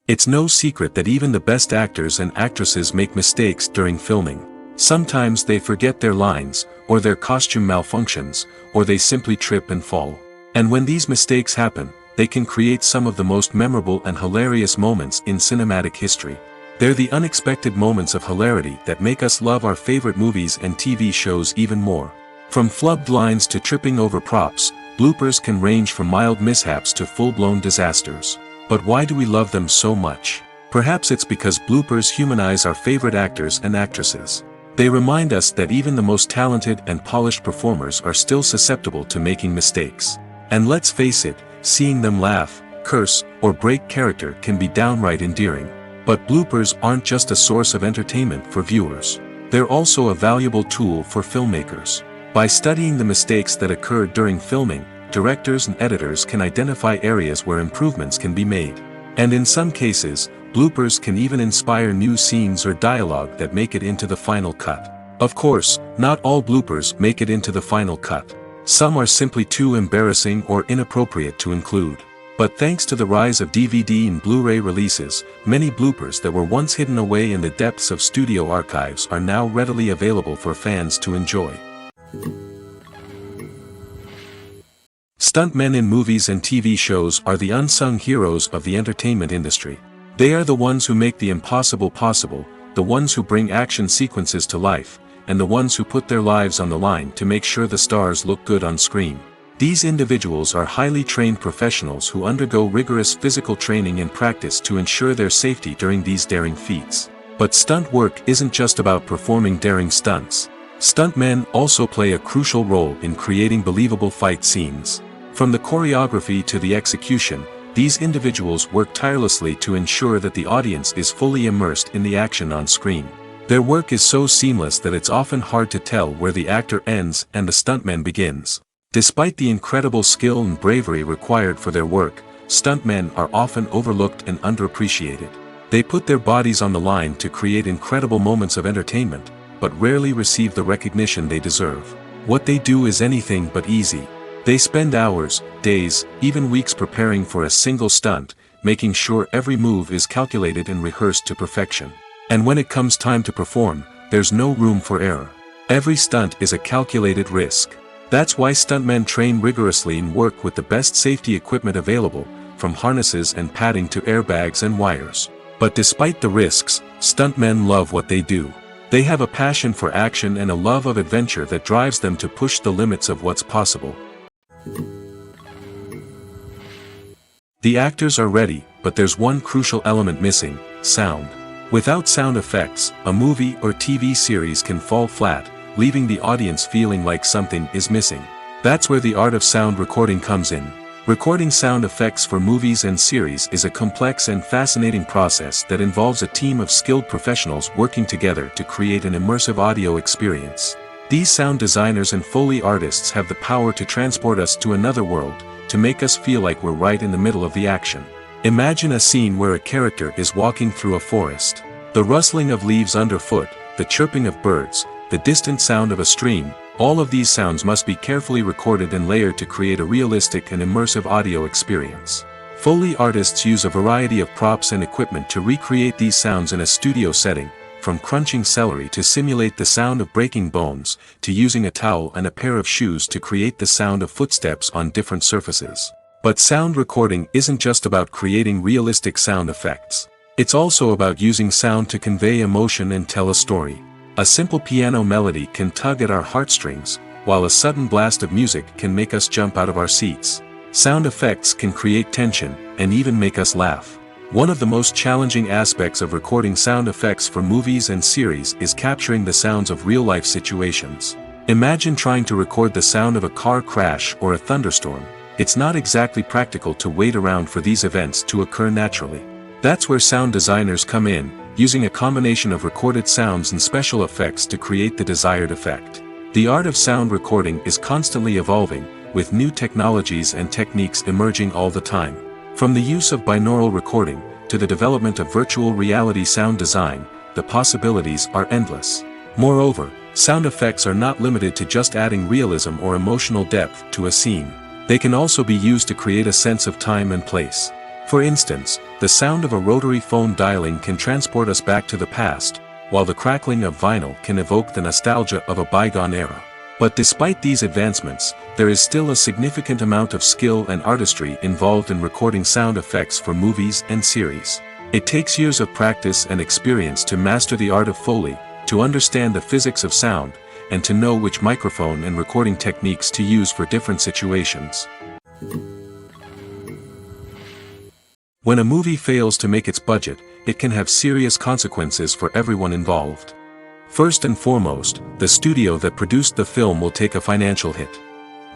Speaker 1: It's no secret that even the best actors and actresses make mistakes during filming. Sometimes they forget their lines, or their costume malfunctions, or they simply trip and fall. And when these mistakes happen, they can create some of the most memorable and hilarious moments in cinematic history. They're the unexpected moments of hilarity that make us love our favorite movies and TV shows even more. From flubbed lines to tripping over props, bloopers can range from mild mishaps to full-blown disasters. But why do we love them so much? Perhaps it's because bloopers humanize our favorite actors and actresses. They remind us that even the most talented and polished performers are still susceptible to making mistakes. And let's face it, seeing them laugh, curse, or break character can be downright endearing. But bloopers aren't just a source of entertainment for viewers. They're also a valuable tool for filmmakers. By studying the mistakes that occurred during filming, directors and editors can identify areas where improvements can be made. And in some cases, bloopers can even inspire new scenes or dialogue that make it into the final cut. Of course, not all bloopers make it into the final cut. Some are simply too embarrassing or inappropriate to include. But thanks to the rise of DVD and Blu-ray releases, many bloopers that were once hidden away in the depths of studio archives are now readily available for fans to enjoy. Stuntmen in movies and TV shows are the unsung heroes of the entertainment industry. They are the ones who make the impossible possible, the ones who bring action sequences to life, and the ones who put their lives on the line to make sure the stars look good on screen. These individuals are highly trained professionals who undergo rigorous physical training and practice to ensure their safety during these daring feats. But stunt work isn't just about performing daring stunts. Stuntmen also play a crucial role in creating believable fight scenes. From the choreography to the execution, these individuals work tirelessly to ensure that the audience is fully immersed in the action on screen. Their work is so seamless that it's often hard to tell where the actor ends and the stuntman begins. Despite the incredible skill and bravery required for their work, stuntmen are often overlooked and underappreciated. They put their bodies on the line to create incredible moments of entertainment, but rarely receive the recognition they deserve. What they do is anything but easy. They spend hours, days, even weeks preparing for a single stunt, making sure every move is calculated and rehearsed to perfection. And when it comes time to perform, there's no room for error. Every stunt is a calculated risk. That's why stuntmen train rigorously and work with the best safety equipment available, from harnesses and padding to airbags and wires. But despite the risks, stuntmen love what they do. They have a passion for action and a love of adventure that drives them to push the limits of what's possible. The actors are ready, but there's one crucial element missing: sound. Without sound effects, a movie or TV series can fall flat, leaving the audience feeling like something is missing. That's where the art of sound recording comes in. Recording sound effects for movies and series is a complex and fascinating process that involves a team of skilled professionals working together to create an immersive audio experience. These sound designers and Foley artists have the power to transport us to another world, to make us feel like we're right in the middle of the action. Imagine a scene where a character is walking through a forest. The rustling of leaves underfoot, the chirping of birds, the distant sound of a stream, all of these sounds must be carefully recorded and layered to create a realistic and immersive audio experience. Foley artists use a variety of props and equipment to recreate these sounds in a studio setting, from crunching celery to simulate the sound of breaking bones, to using a towel and a pair of shoes to create the sound of footsteps on different surfaces. But sound recording isn't just about creating realistic sound effects. It's also about using sound to convey emotion and tell a story. A simple piano melody can tug at our heartstrings, while a sudden blast of music can make us jump out of our seats. Sound effects can create tension, and even make us laugh. One of the most challenging aspects of recording sound effects for movies and series is capturing the sounds of real-life situations. Imagine trying to record the sound of a car crash or a thunderstorm. It's not exactly practical to wait around for these events to occur naturally. That's where sound designers come in, using a combination of recorded sounds and special effects to create the desired effect. The art of sound recording is constantly evolving, with new technologies and techniques emerging all the time. From the use of binaural recording, to the development of virtual reality sound design, the possibilities are endless. Moreover, sound effects are not limited to just adding realism or emotional depth to a scene. They can also be used to create a sense of time and place. For instance, the sound of a rotary phone dialing can transport us back to the past, while the crackling of vinyl can evoke the nostalgia of a bygone era. But despite these advancements, there is still a significant amount of skill and artistry involved in recording sound effects for movies and series. It takes years of practice and experience to master the art of Foley, to understand the physics of sound, and to know which microphone and recording techniques to use for different situations. When a movie fails to make its budget, it can have serious consequences for everyone involved. First and foremost, the studio that produced the film will take a financial hit.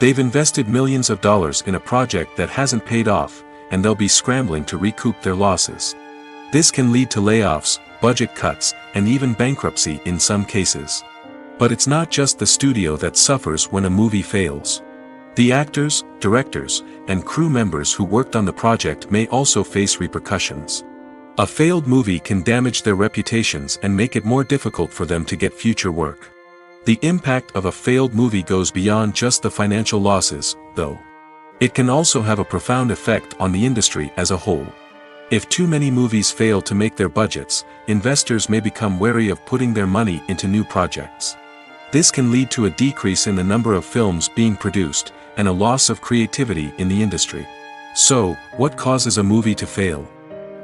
Speaker 1: They've invested millions of dollars in a project that hasn't paid off, and they'll be scrambling to recoup their losses. This can lead to layoffs, budget cuts, and even bankruptcy in some cases. But it's not just the studio that suffers when a movie fails. The actors, directors, and crew members who worked on the project may also face repercussions. A failed movie can damage their reputations and make it more difficult for them to get future work. The impact of a failed movie goes beyond just the financial losses, though. It can also have a profound effect on the industry as a whole. If too many movies fail to make their budgets, investors may become wary of putting their money into new projects. This can lead to a decrease in the number of films being produced, and a loss of creativity in the industry. So, what causes a movie to fail?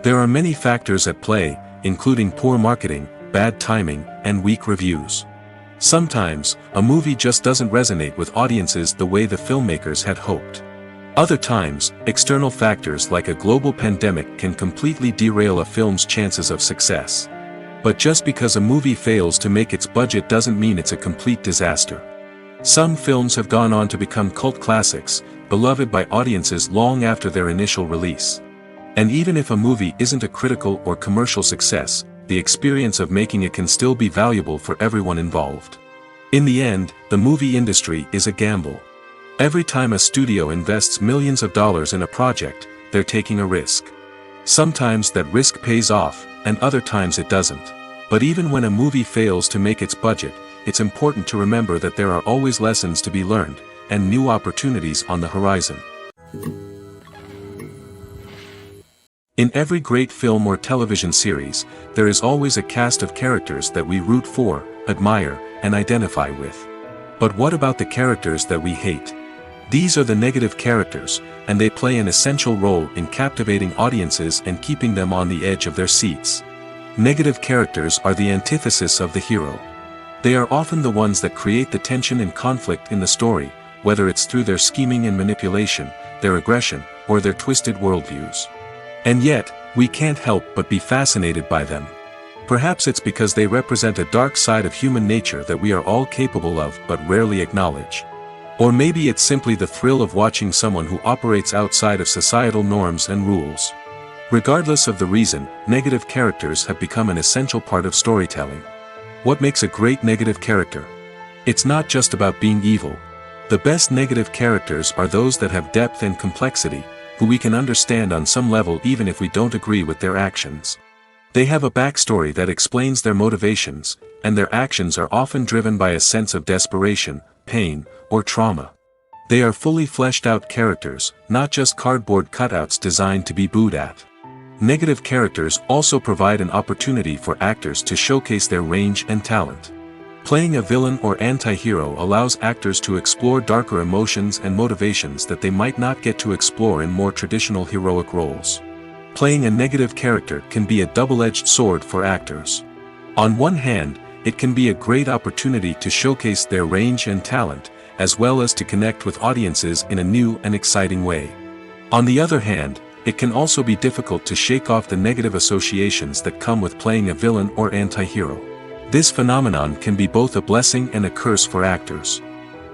Speaker 1: There are many factors at play, including poor marketing, bad timing, and weak reviews. Sometimes, a movie just doesn't resonate with audiences the way the filmmakers had hoped. Other times, external factors like a global pandemic can completely derail a film's chances of success. But just because a movie fails to make its budget doesn't mean it's a complete disaster. Some films have gone on to become cult classics, beloved by audiences long after their initial release. And even if a movie isn't a critical or commercial success, the experience of making it can still be valuable for everyone involved. In the end, the movie industry is a gamble. Every time a studio invests millions of dollars in a project, they're taking a risk. Sometimes that risk pays off, and other times it doesn't. But even when a movie fails to make its budget, it's important to remember that there are always lessons to be learned, and new opportunities on the horizon. In every great film or television series, there is always a cast of characters that we root for, admire, and identify with. But what about the characters that we hate? These are the negative characters, and they play an essential role in captivating audiences and keeping them on the edge of their seats. Negative characters are the antithesis of the hero. They are often the ones that create the tension and conflict in the story, whether it's through their scheming and manipulation, their aggression, or their twisted worldviews. And yet, we can't help but be fascinated by them. Perhaps it's because they represent a dark side of human nature that we are all capable of but rarely acknowledge. Or maybe it's simply the thrill of watching someone who operates outside of societal norms and rules. Regardless of the reason, negative characters have become an essential part of storytelling. What makes a great negative character? It's not just about being evil. The best negative characters are those that have depth and complexity, who we can understand on some level even if we don't agree with their actions. They have a backstory that explains their motivations, and their actions are often driven by a sense of desperation, pain, or trauma. They are fully fleshed out characters, not just cardboard cutouts designed to be booed at. Negative characters also provide an opportunity for actors to showcase their range and talent. Playing a villain or anti-hero allows actors to explore darker emotions and motivations that they might not get to explore in more traditional heroic roles. Playing a negative character can be a double-edged sword for actors. On one hand, it can be a great opportunity to showcase their range and talent, as well as to connect with audiences in a new and exciting way. On the other hand, it can also be difficult to shake off the negative associations that come with playing a villain or anti-hero. This phenomenon can be both a blessing and a curse for actors.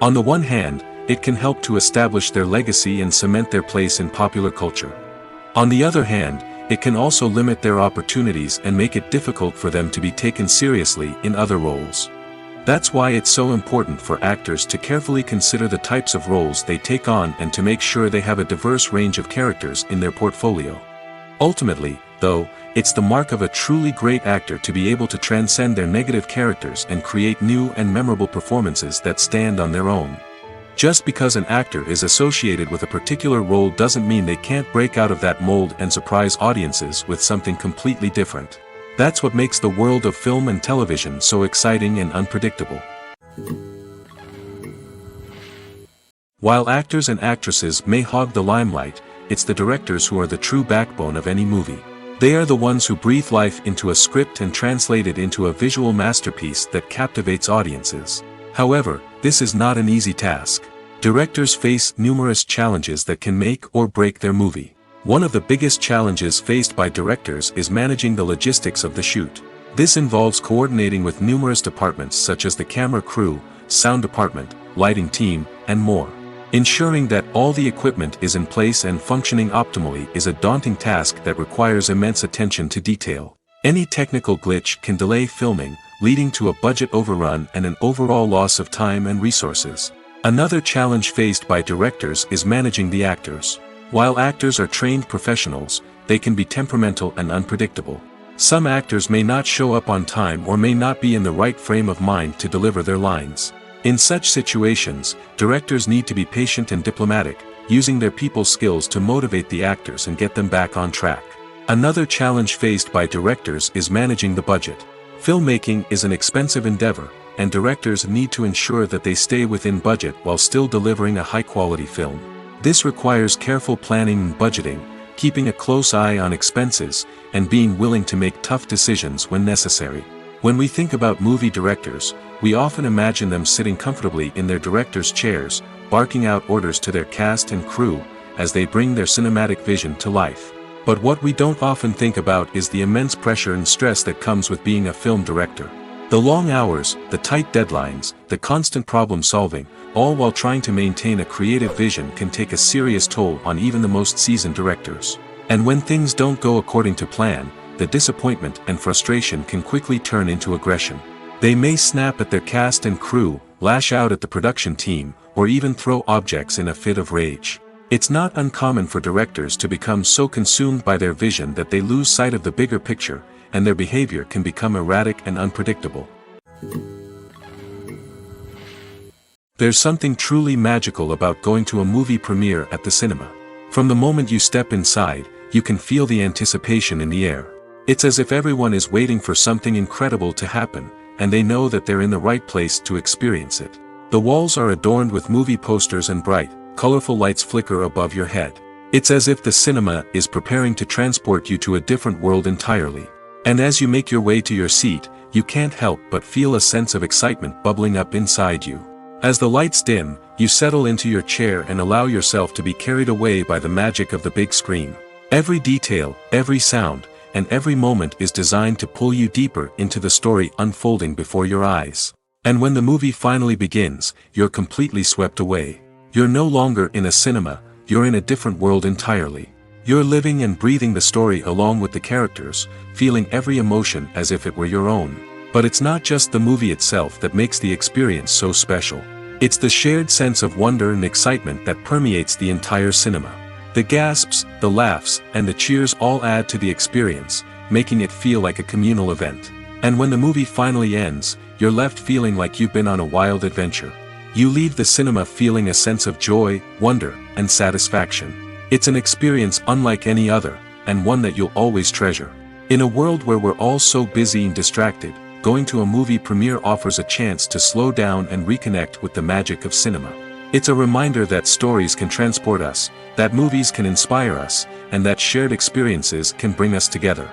Speaker 1: On the one hand, it can help to establish their legacy and cement their place in popular culture. On the other hand, it can also limit their opportunities and make it difficult for them to be taken seriously in other roles. That's why it's so important for actors to carefully consider the types of roles they take on and to make sure they have a diverse range of characters in their portfolio. Ultimately, though, it's the mark of a truly great actor to be able to transcend their negative characters and create new and memorable performances that stand on their own. Just because an actor is associated with a particular role doesn't mean they can't break out of that mold and surprise audiences with something completely different. That's what makes the world of film and television so exciting and unpredictable. While actors and actresses may hog the limelight, it's the directors who are the true backbone of any movie. They are the ones who breathe life into a script and translate it into a visual masterpiece that captivates audiences. However, this is not an easy task. Directors face numerous challenges that can make or break their movie. One of the biggest challenges faced by directors is managing the logistics of the shoot. This involves coordinating with numerous departments such as the camera crew, sound department, lighting team, and more. Ensuring that all the equipment is in place and functioning optimally is a daunting task that requires immense attention to detail. Any technical glitch can delay filming, leading to a budget overrun and an overall loss of time and resources. Another challenge faced by directors is managing the actors. While actors are trained professionals, they can be temperamental and unpredictable. Some actors may not show up on time or may not be in the right frame of mind to deliver their lines. In such situations, directors need to be patient and diplomatic, using their people skills to motivate the actors and get them back on track. Another challenge faced by directors is managing the budget. Filmmaking is an expensive endeavor, and directors need to ensure that they stay within budget while still delivering a high-quality film. This requires careful planning and budgeting, keeping a close eye on expenses, and being willing to make tough decisions when necessary. When we think about movie directors, we often imagine them sitting comfortably in their director's chairs, barking out orders to their cast and crew, as they bring their cinematic vision to life. But what we don't often think about is the immense pressure and stress that comes with being a film director. The long hours, the tight deadlines, the constant problem solving, all while trying to maintain a creative vision can take a serious toll on even the most seasoned directors. And when things don't go according to plan, the disappointment and frustration can quickly turn into aggression. They may snap at their cast and crew, lash out at the production team, or even throw objects in a fit of rage. It's not uncommon for directors to become so consumed by their vision that they lose sight of the bigger picture, and their behavior can become erratic and unpredictable. There's something truly magical about going to a movie premiere at the cinema. From the moment you step inside, you can feel the anticipation in the air. It's as if everyone is waiting for something incredible to happen, and they know that they're in the right place to experience it. The walls are adorned with movie posters and bright, colorful lights flicker above your head. It's as if the cinema is preparing to transport you to a different world entirely. And as you make your way to your seat, you can't help but feel a sense of excitement bubbling up inside you. As the lights dim, you settle into your chair and allow yourself to be carried away by the magic of the big screen. Every detail, every sound, and every moment is designed to pull you deeper into the story unfolding before your eyes. And when the movie finally begins, you're completely swept away. You're no longer in a cinema, you're in a different world entirely. You're living and breathing the story along with the characters, feeling every emotion as if it were your own. But it's not just the movie itself that makes the experience so special. It's the shared sense of wonder and excitement that permeates the entire cinema. The gasps, the laughs, and the cheers all add to the experience, making it feel like a communal event. And when the movie finally ends, you're left feeling like you've been on a wild adventure. You leave the cinema feeling a sense of joy, wonder, and satisfaction. It's an experience unlike any other, and one that you'll always treasure. In a world where we're all so busy and distracted, going to a movie premiere offers a chance to slow down and reconnect with the magic of cinema. It's a reminder that stories can transport us, that movies can inspire us, and that shared experiences can bring us together.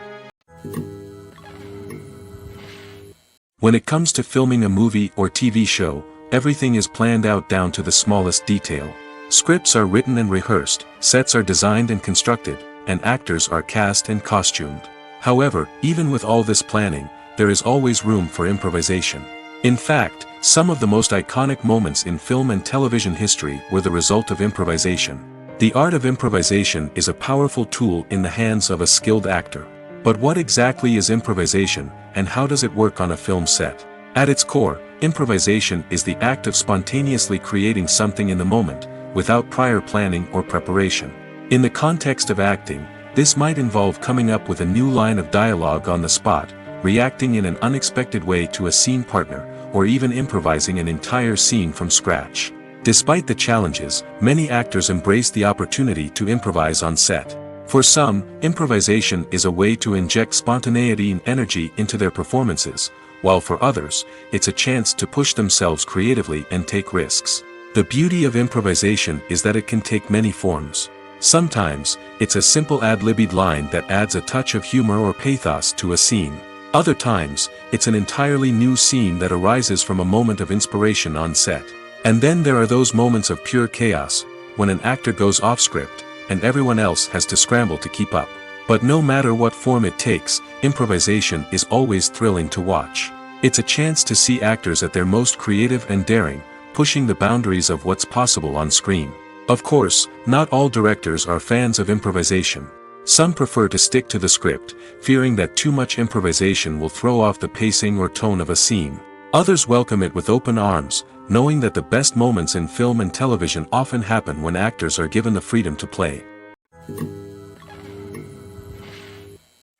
Speaker 1: When it comes to filming a movie or TV show, everything is planned out down to the smallest detail. Scripts are written and rehearsed, sets are designed and constructed, and actors are cast and costumed. However, even with all this planning, there is always room for improvisation. In fact, some of the most iconic moments in film and television history were the result of improvisation. The art of improvisation is a powerful tool in the hands of a skilled actor. But what exactly is improvisation, and how does it work on a film set? At its core, improvisation is the act of spontaneously creating something in the moment, without prior planning or preparation. In the context of acting, this might involve coming up with a new line of dialogue on the spot, reacting in an unexpected way to a scene partner, or even improvising an entire scene from scratch. Despite the challenges, many actors embrace the opportunity to improvise on set. For some, improvisation is a way to inject spontaneity and energy into their performances, while for others, it's a chance to push themselves creatively and take risks. The beauty of improvisation is that it can take many forms. Sometimes, it's a simple ad-libbed line that adds a touch of humor or pathos to a scene. Other times, it's an entirely new scene that arises from a moment of inspiration on set. And then there are those moments of pure chaos, when an actor goes off script, and everyone else has to scramble to keep up. But no matter what form it takes, improvisation is always thrilling to watch. It's a chance to see actors at their most creative and daring, pushing the boundaries of what's possible on screen. Of course, not all directors are fans of improvisation. Some prefer to stick to the script, fearing that too much improvisation will throw off the pacing or tone of a scene. Others welcome it with open arms, knowing that the best moments in film and television often happen when actors are given the freedom to play.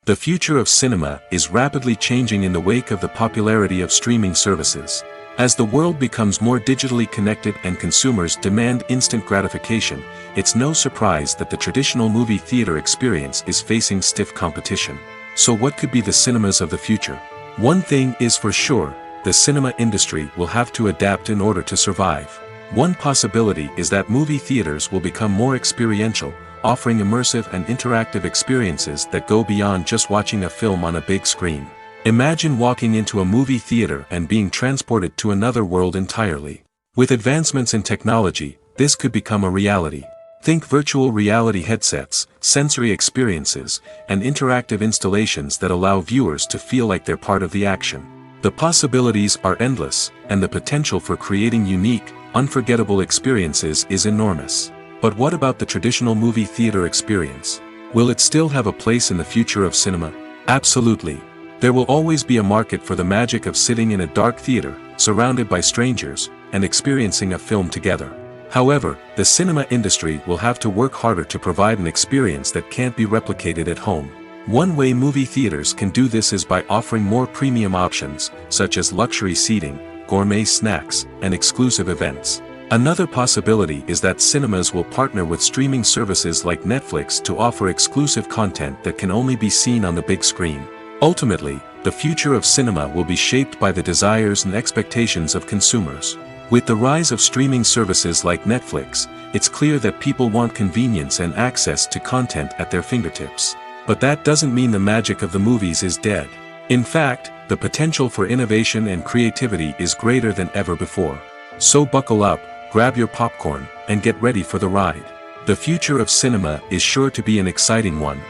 Speaker 1: The future of cinema is rapidly changing in the wake of the popularity of streaming services. As the world becomes more digitally connected and consumers demand instant gratification, it's no surprise that the traditional movie theater experience is facing stiff competition. So what could be the cinemas of the future? One thing is for sure, the cinema industry will have to adapt in order to survive. One possibility is that movie theaters will become more experiential, offering immersive and interactive experiences that go beyond just watching a film on a big screen. Imagine walking into a movie theater and being transported to another world entirely. With advancements in technology, this could become a reality. Think virtual reality headsets, sensory experiences, and interactive installations that allow viewers to feel like they're part of the action. The possibilities are endless, and the potential for creating unique, unforgettable experiences is enormous. But what about the traditional movie theater experience? Will it still have a place in the future of cinema? Absolutely. There will always be a market for the magic of sitting in a dark theater, surrounded by strangers, and experiencing a film together. However, the cinema industry will have to work harder to provide an experience that can't be replicated at home. One way movie theaters can do this is by offering more premium options, such as luxury seating, gourmet snacks, and exclusive events. Another possibility is that cinemas will partner with streaming services like Netflix to offer exclusive content that can only be seen on the big screen. Ultimately, the future of cinema will be shaped by the desires and expectations of consumers. With the rise of streaming services like Netflix, it's clear that people want convenience and access to content at their fingertips. But that doesn't mean the magic of the movies is dead. In fact, the potential for innovation and creativity is greater than ever before. So buckle up, grab your popcorn, and get ready for the ride. The future of cinema is sure to be an exciting one.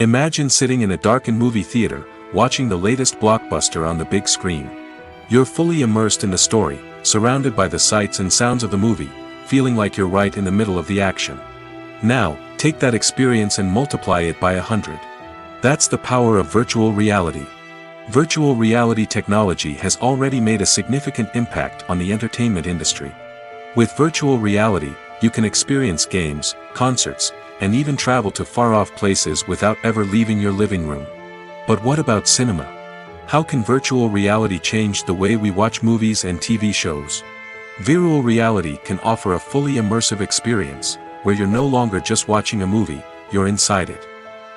Speaker 1: Imagine sitting in a darkened movie theater, watching the latest blockbuster on the big screen. You're fully immersed in the story, surrounded by the sights and sounds of the movie, feeling like you're right in the middle of the action. Now, take that experience and multiply it by 100. That's the power of virtual reality. Virtual reality technology has already made a significant impact on the entertainment industry. With virtual reality, you can experience games, concerts, and even travel to far-off places without ever leaving your living room. But what about cinema? How can virtual reality change the way we watch movies and TV shows? Virtual reality can offer a fully immersive experience, where you're no longer just watching a movie, you're inside it.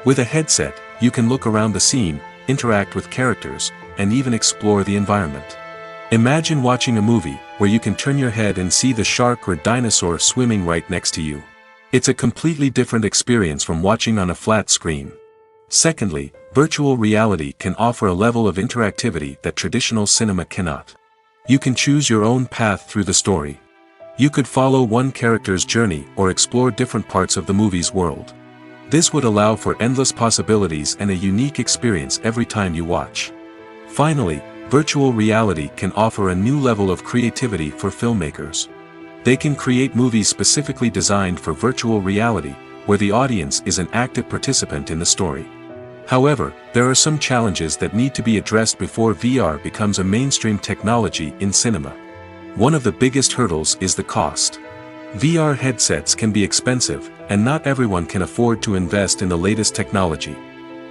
Speaker 1: With a headset, you can look around the scene, interact with characters, and even explore the environment. Imagine watching a movie, where you can turn your head and see the shark or dinosaur swimming right next to you. It's a completely different experience from watching on a flat screen. Secondly, virtual reality can offer a level of interactivity that traditional cinema cannot. You can choose your own path through the story. You could follow one character's journey or explore different parts of the movie's world. This would allow for endless possibilities and a unique experience every time you watch. Finally, virtual reality can offer a new level of creativity for filmmakers. They can create movies specifically designed for virtual reality, where the audience is an active participant in the story. However, there are some challenges that need to be addressed before VR becomes a mainstream technology in cinema. One of the biggest hurdles is the cost. VR headsets can be expensive, and not everyone can afford to invest in the latest technology.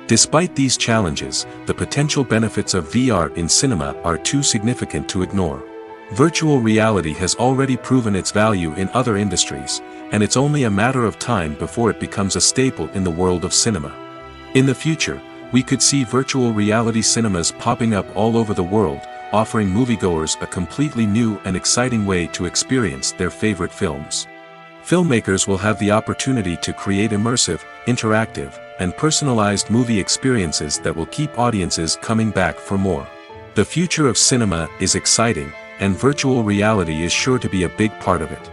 Speaker 1: Despite these challenges, the potential benefits of VR in cinema are too significant to ignore. Virtual reality has already proven its value in other industries, and it's only a matter of time before it becomes a staple in the world of cinema. In the future, we could see virtual reality cinemas popping up all over the world, offering moviegoers a completely new and exciting way to experience their favorite films. Filmmakers will have the opportunity to create immersive, interactive, and personalized movie experiences that will keep audiences coming back for more. The future of cinema is exciting, and virtual reality is sure to be a big part of it.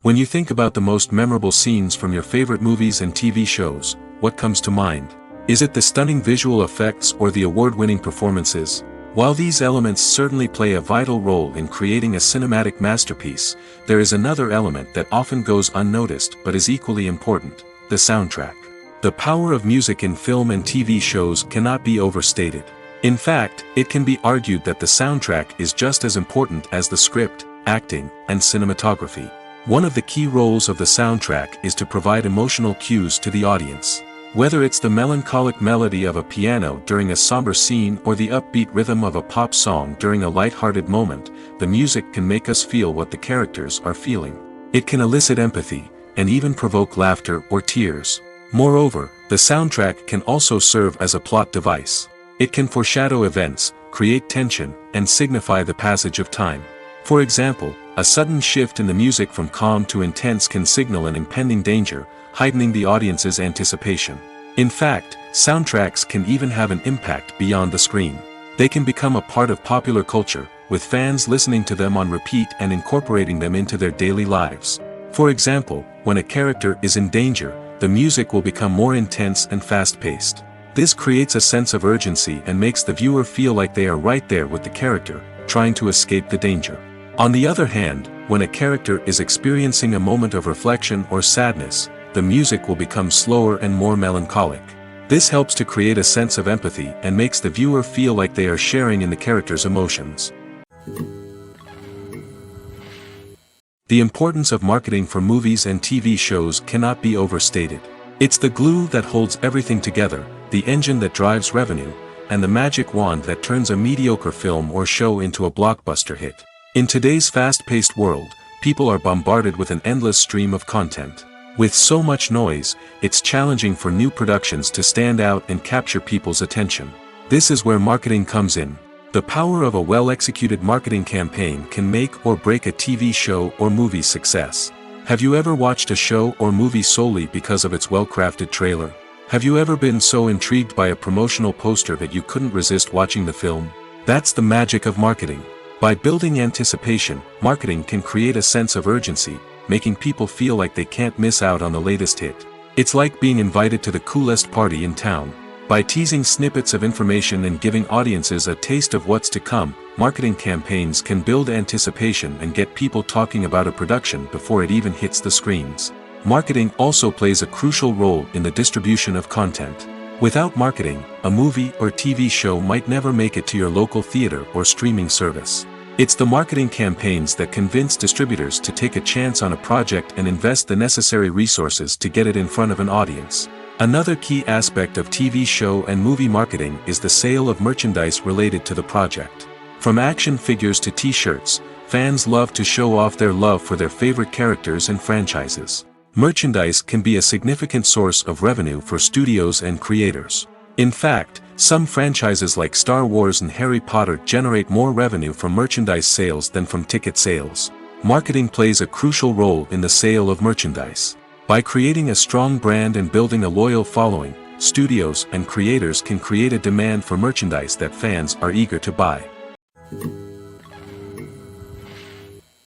Speaker 1: When you think about the most memorable scenes from your favorite movies and TV shows, what comes to mind? Is it the stunning visual effects or the award-winning performances? While these elements certainly play a vital role in creating a cinematic masterpiece, there is another element that often goes unnoticed but is equally important: the soundtrack. The power of music in film and TV shows cannot be overstated. In fact, it can be argued that the soundtrack is just as important as the script, acting, and cinematography. One of the key roles of the soundtrack is to provide emotional cues to the audience. Whether it's the melancholic melody of a piano during a somber scene or the upbeat rhythm of a pop song during a light-hearted moment, the music can make us feel what the characters are feeling. It can elicit empathy, and even provoke laughter or tears. Moreover, the soundtrack can also serve as a plot device. It can foreshadow events, create tension, and signify the passage of time. For example, a sudden shift in the music from calm to intense can signal an impending danger, heightening the audience's anticipation. In fact, soundtracks can even have an impact beyond the screen. They can become a part of popular culture, with fans listening to them on repeat and incorporating them into their daily lives. For example, when a character is in danger, the music will become more intense and fast-paced. This creates a sense of urgency and makes the viewer feel like they are right there with the character, trying to escape the danger. On the other hand, when a character is experiencing a moment of reflection or sadness, the music will become slower and more melancholic. This helps to create a sense of empathy and makes the viewer feel like they are sharing in the character's emotions. The importance of marketing for movies and TV shows cannot be overstated. It's the glue that holds everything together, the engine that drives revenue, and the magic wand that turns a mediocre film or show into a blockbuster hit. In today's fast-paced world, people are bombarded with an endless stream of content. With so much noise, it's challenging for new productions to stand out and capture people's attention. This is where marketing comes in. The power of a well-executed marketing campaign can make or break a TV show or movie's success. Have you ever watched a show or movie solely because of its well-crafted trailer? Have you ever been so intrigued by a promotional poster that you couldn't resist watching the film? That's the magic of marketing. By building anticipation, marketing can create a sense of urgency, making people feel like they can't miss out on the latest hit. It's like being invited to the coolest party in town. By teasing snippets of information and giving audiences a taste of what's to come, marketing campaigns can build anticipation and get people talking about a production before it even hits the screens. Marketing also plays a crucial role in the distribution of content. Without marketing, a movie or TV show might never make it to your local theater or streaming service. It's the marketing campaigns that convince distributors to take a chance on a project and invest the necessary resources to get it in front of an audience. Another key aspect of TV show and movie marketing is the sale of merchandise related to the project. From action figures to t-shirts, fans love to show off their love for their favorite characters and franchises. Merchandise can be a significant source of revenue for studios and creators. In fact, some franchises like Star Wars and Harry Potter generate more revenue from merchandise sales than from ticket sales. Marketing plays a crucial role in the sale of merchandise. By creating a strong brand and building a loyal following, studios and creators can create a demand for merchandise that fans are eager to buy.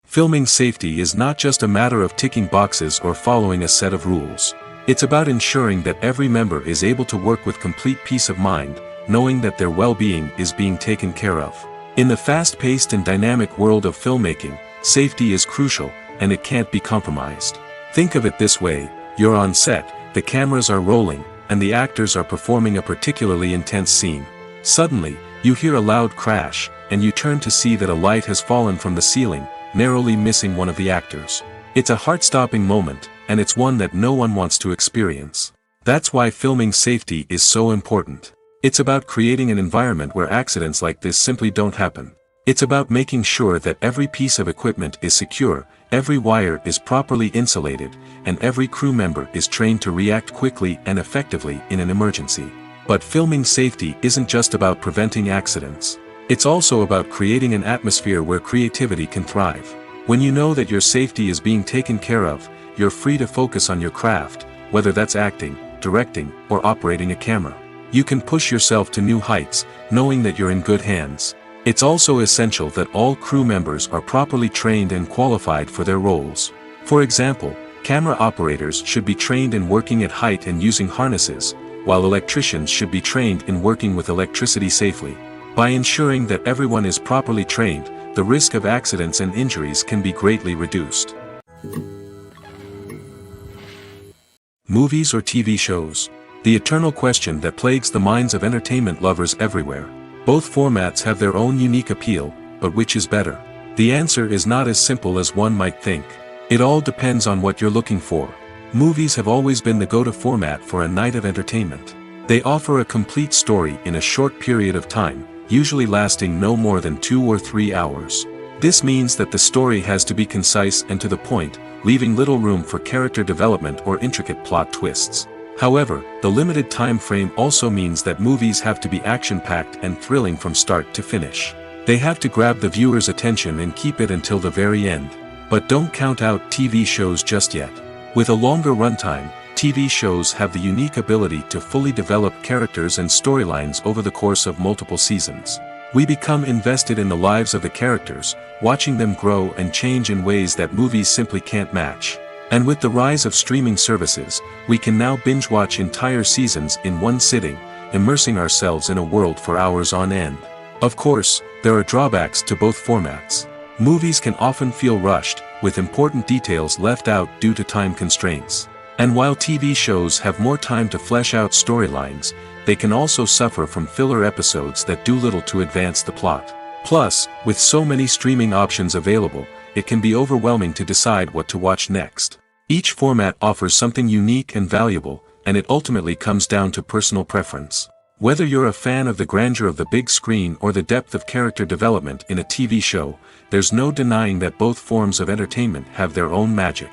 Speaker 1: Filming safety is not just a matter of ticking boxes or following a set of rules. It's about ensuring that every member is able to work with complete peace of mind, knowing that their well-being is being taken care of. In the fast-paced and dynamic world of filmmaking, safety is crucial, and it can't be compromised. Think of it this way: you're on set, the cameras are rolling, and the actors are performing a particularly intense scene. Suddenly, you hear a loud crash, and you turn to see that a light has fallen from the ceiling, narrowly missing one of the actors. It's a heart-stopping moment, and it's one that no one wants to experience. That's why filming safety is so important. It's about creating an environment where accidents like this simply don't happen. It's about making sure that every piece of equipment is secure, every wire is properly insulated, and every crew member is trained to react quickly and effectively in an emergency. But filming safety isn't just about preventing accidents. It's also about creating an atmosphere where creativity can thrive. When you know that your safety is being taken care of, you're free to focus on your craft, whether that's acting, directing, or operating a camera. You can push yourself to new heights, knowing that you're in good hands. It's also essential that all crew members are properly trained and qualified for their roles. For example, camera operators should be trained in working at height and using harnesses, while electricians should be trained in working with electricity safely. By ensuring that everyone is properly trained, the risk of accidents and injuries can be greatly reduced. Movies or TV shows? The eternal question that plagues the minds of entertainment lovers everywhere. Both formats have their own unique appeal, but which is better? The answer is not as simple as one might think. It all depends on what you're looking for. Movies have always been the go-to format for a night of entertainment. They offer a complete story in a short period of time, usually lasting no more than 2 or 3 hours. This means that the story has to be concise and to the point, leaving little room for character development or intricate plot twists. However, the limited time frame also means that movies have to be action-packed and thrilling from start to finish. They have to grab the viewer's attention and keep it until the very end. But don't count out TV shows just yet. With a longer runtime, TV shows have the unique ability to fully develop characters and storylines over the course of multiple seasons. We become invested in the lives of the characters, watching them grow and change in ways that movies simply can't match. And with the rise of streaming services, we can now binge-watch entire seasons in one sitting, immersing ourselves in a world for hours on end. Of course, there are drawbacks to both formats. Movies can often feel rushed, with important details left out due to time constraints. And while TV shows have more time to flesh out storylines, they can also suffer from filler episodes that do little to advance the plot. Plus, with so many streaming options available, it can be overwhelming to decide what to watch next. Each format offers something unique and valuable, and it ultimately comes down to personal preference. Whether you're a fan of the grandeur of the big screen or the depth of character development in a TV show, there's no denying that both forms of entertainment have their own magic.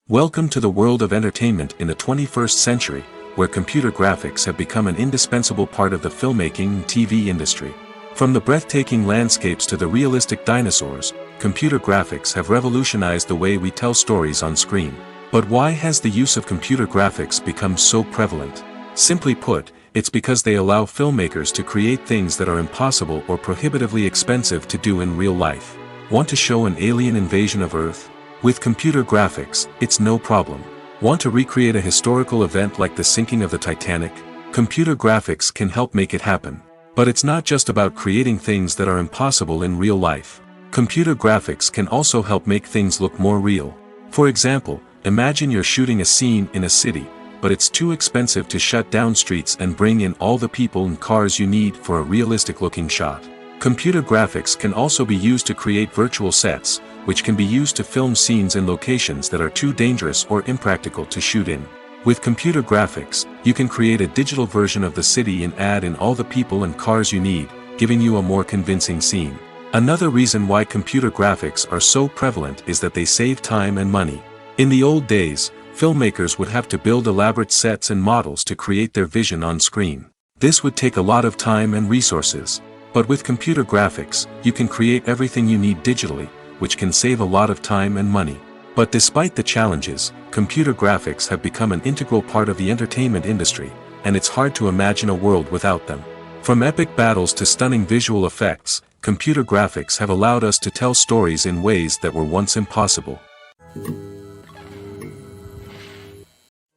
Speaker 1: Welcome to the world of entertainment in the 21st century, where computer graphics have become an indispensable part of the filmmaking and TV industry. From the breathtaking landscapes to the realistic dinosaurs, computer graphics have revolutionized the way we tell stories on screen. But why has the use of computer graphics become so prevalent? Simply put, it's because they allow filmmakers to create things that are impossible or prohibitively expensive to do in real life. Want to show an alien invasion of Earth? With computer graphics, it's no problem. Want to recreate a historical event like the sinking of the Titanic? Computer graphics can help make it happen. But it's not just about creating things that are impossible in real life. Computer graphics can also help make things look more real. For example, imagine you're shooting a scene in a city, but it's too expensive to shut down streets and bring in all the people and cars you need for a realistic-looking shot. Computer graphics can also be used to create virtual sets, which can be used to film scenes in locations that are too dangerous or impractical to shoot in. With computer graphics, you can create a digital version of the city and add in all the people and cars you need, giving you a more convincing scene. Another reason why computer graphics are so prevalent is that they save time and money. In the old days, filmmakers would have to build elaborate sets and models to create their vision on screen. This would take a lot of time and resources. But with computer graphics, you can create everything you need digitally, which can save a lot of time and money. But despite the challenges, computer graphics have become an integral part of the entertainment industry, and it's hard to imagine a world without them. From epic battles to stunning visual effects, computer graphics have allowed us to tell stories in ways that were once impossible.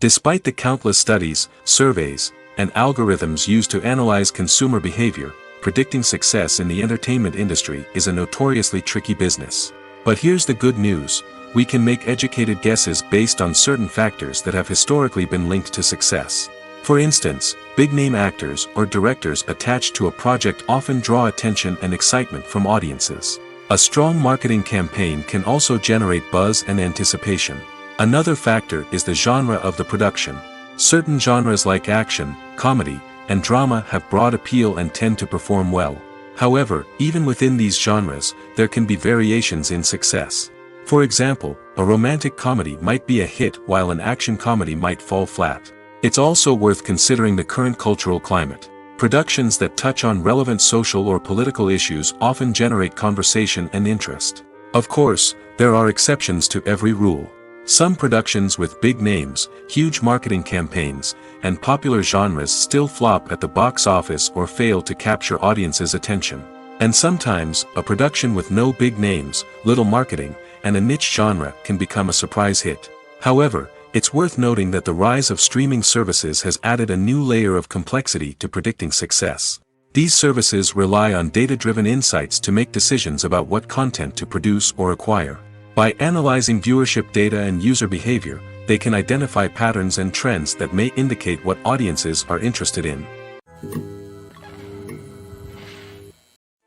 Speaker 1: Despite the countless studies, surveys, and algorithms used to analyze consumer behavior, predicting success in the entertainment industry is a notoriously tricky business. But here's the good news: we can make educated guesses based on certain factors that have historically been linked to success. For instance, big-name actors or directors attached to a project often draw attention and excitement from audiences. A strong marketing campaign can also generate buzz and anticipation. Another factor is the genre of the production. Certain genres like action, comedy, and drama have broad appeal and tend to perform well. However, even within these genres, there can be variations in success. For example, a romantic comedy might be a hit while an action comedy might fall flat. It's also worth considering the current cultural climate. Productions that touch on relevant social or political issues often generate conversation and interest. Of course, there are exceptions to every rule. Some productions with big names, huge marketing campaigns, and popular genres still flop at the box office or fail to capture audiences' attention. And sometimes, a production with no big names, little marketing, and a niche genre can become a surprise hit. However, it's worth noting that the rise of streaming services has added a new layer of complexity to predicting success. These services rely on data-driven insights to make decisions about what content to produce or acquire. By analyzing viewership data and user behavior, they can identify patterns and trends that may indicate what audiences are interested in.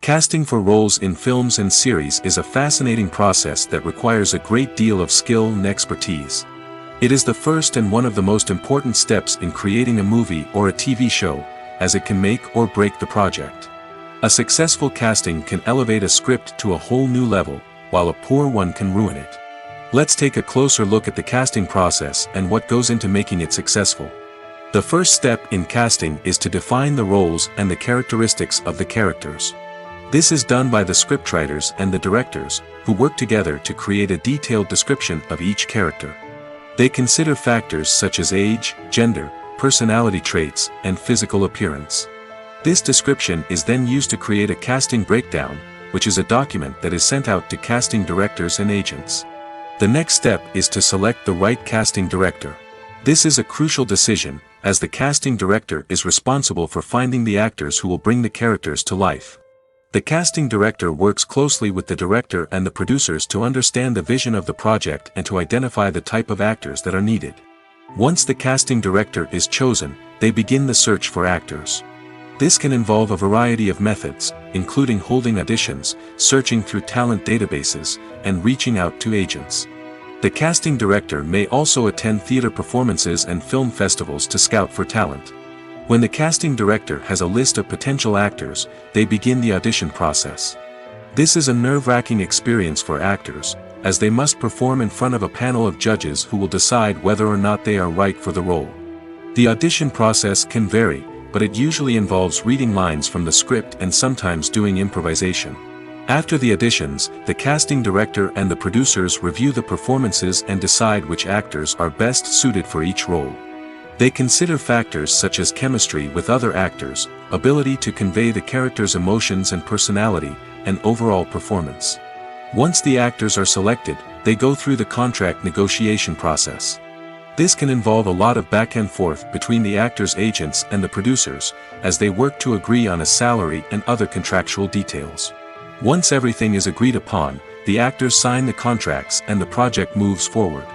Speaker 1: Casting for roles in films and series is a fascinating process that requires a great deal of skill and expertise. It is the first and one of the most important steps in creating a movie or a TV show, as it can make or break the project. A successful casting can elevate a script to a whole new level, while a poor one can ruin it. Let's take a closer look at the casting process and what goes into making it successful. The first step in casting is to define the roles and the characteristics of the characters. This is done by the scriptwriters and the directors, who work together to create a detailed description of each character. They consider factors such as age, gender, personality traits, and physical appearance. This description is then used to create a casting breakdown, which is a document that is sent out to casting directors and agents. The next step is to select the right casting director. This is a crucial decision, as the casting director is responsible for finding the actors who will bring the characters to life. The casting director works closely with the director and the producers to understand the vision of the project and to identify the type of actors that are needed. Once the casting director is chosen, they begin the search for actors. This can involve a variety of methods, including holding auditions, searching through talent databases, and reaching out to agents. The casting director may also attend theater performances and film festivals to scout for talent. When the casting director has a list of potential actors, they begin the audition process. This is a nerve-wracking experience for actors, as they must perform in front of a panel of judges who will decide whether or not they are right for the role. The audition process can vary, but it usually involves reading lines from the script and sometimes doing improvisation. After the auditions, the casting director and the producers review the performances and decide which actors are best suited for each role. They consider factors such as chemistry with other actors, ability to convey the character's emotions and personality, and overall performance. Once the actors are selected, they go through the contract negotiation process. This can involve a lot of back and forth between the actors' agents and the producers, as they work to agree on a salary and other contractual details. Once everything is agreed upon, the actors sign the contracts and the project moves forward.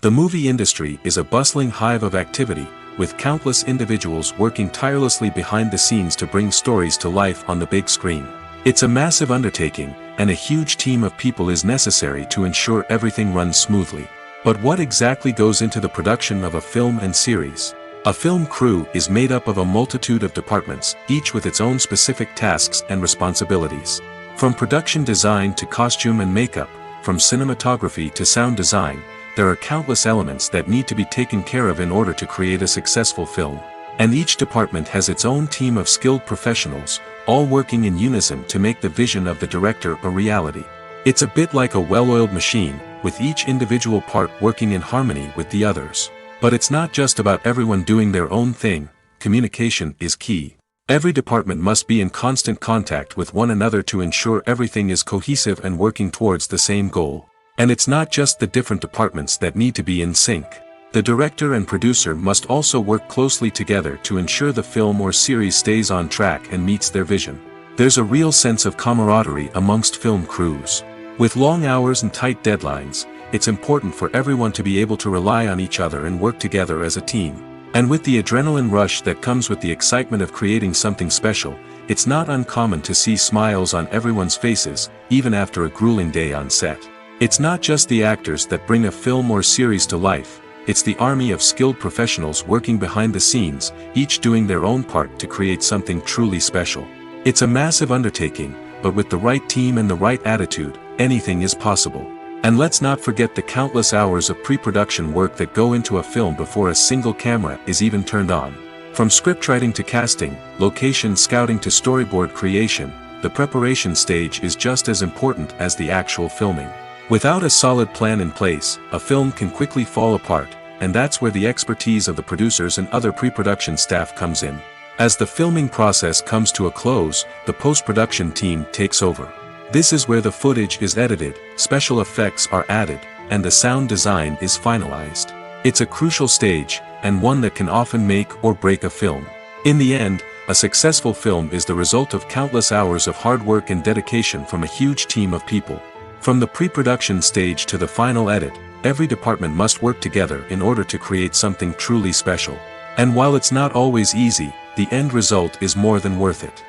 Speaker 1: The movie industry is a bustling hive of activity, with countless individuals working tirelessly behind the scenes to bring stories to life on the big screen. It's a massive undertaking, and a huge team of people is necessary to ensure everything runs smoothly. But what exactly goes into the production of a film and series? A film crew is made up of a multitude of departments, each with its own specific tasks and responsibilities. From production design to costume and makeup, from cinematography to sound design, there are countless elements that need to be taken care of in order to create a successful film. And each department has its own team of skilled professionals, all working in unison to make the vision of the director a reality. It's a bit like a well-oiled machine, with each individual part working in harmony with the others. But it's not just about everyone doing their own thing. Communication is key. Every department must be in constant contact with one another to ensure everything is cohesive and working towards the same goal. And it's not just the different departments that need to be in sync. The director and producer must also work closely together to ensure the film or series stays on track and meets their vision. There's a real sense of camaraderie amongst film crews. With long hours and tight deadlines, it's important for everyone to be able to rely on each other and work together as a team. And with the adrenaline rush that comes with the excitement of creating something special, it's not uncommon to see smiles on everyone's faces, even after a grueling day on set. It's not just the actors that bring a film or series to life, it's the army of skilled professionals working behind the scenes, each doing their own part to create something truly special. It's a massive undertaking, but with the right team and the right attitude, anything is possible. And let's not forget the countless hours of pre-production work that go into a film before a single camera is even turned on. From scriptwriting to casting, location scouting to storyboard creation, the preparation stage is just as important as the actual filming. Without a solid plan in place, a film can quickly fall apart, and that's where the expertise of the producers and other pre-production staff comes in. As the filming process comes to a close, the post-production team takes over. This is where the footage is edited, special effects are added, and the sound design is finalized. It's a crucial stage, and one that can often make or break a film. In the end, a successful film is the result of countless hours of hard work and dedication from a huge team of people. From the pre-production stage to the final edit, every department must work together in order to create something truly special. And while it's not always easy, the end result is more than worth it.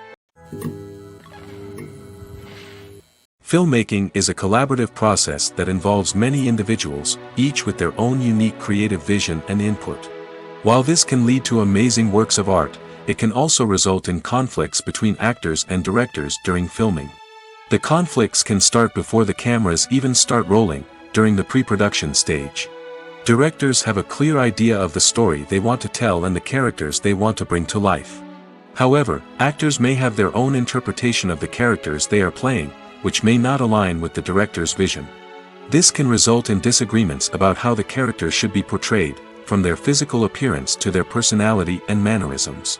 Speaker 1: Filmmaking is a collaborative process that involves many individuals, each with their own unique creative vision and input. While this can lead to amazing works of art, it can also result in conflicts between actors and directors during filming. The conflicts can start before the cameras even start rolling, during the pre-production stage. Directors have a clear idea of the story they want to tell and the characters they want to bring to life. However, actors may have their own interpretation of the characters they are playing, which may not align with the director's vision. This can result in disagreements about how the characters should be portrayed, from their physical appearance to their personality and mannerisms.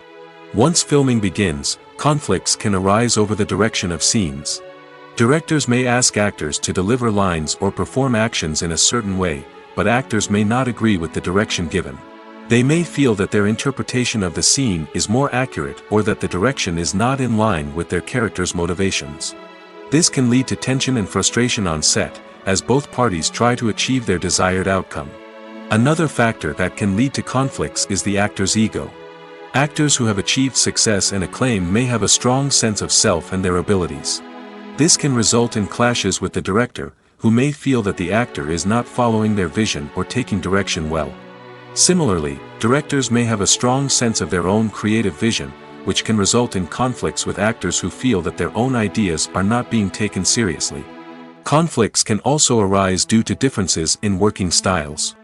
Speaker 1: Once filming begins, conflicts can arise over the direction of scenes. Directors may ask actors to deliver lines or perform actions in a certain way, but actors may not agree with the direction given. They may feel that their interpretation of the scene is more accurate or that the direction is not in line with their character's motivations. This can lead to tension and frustration on set, as both parties try to achieve their desired outcome. Another factor that can lead to conflicts is the actor's ego. Actors who have achieved success and acclaim may have a strong sense of self and their abilities. This can result in clashes with the director, who may feel that the actor is not following their vision or taking direction well. Similarly, directors may have a strong sense of their own creative vision, which can result in conflicts with actors who feel that their own ideas are not being taken seriously. Conflicts can also arise due to differences in working styles.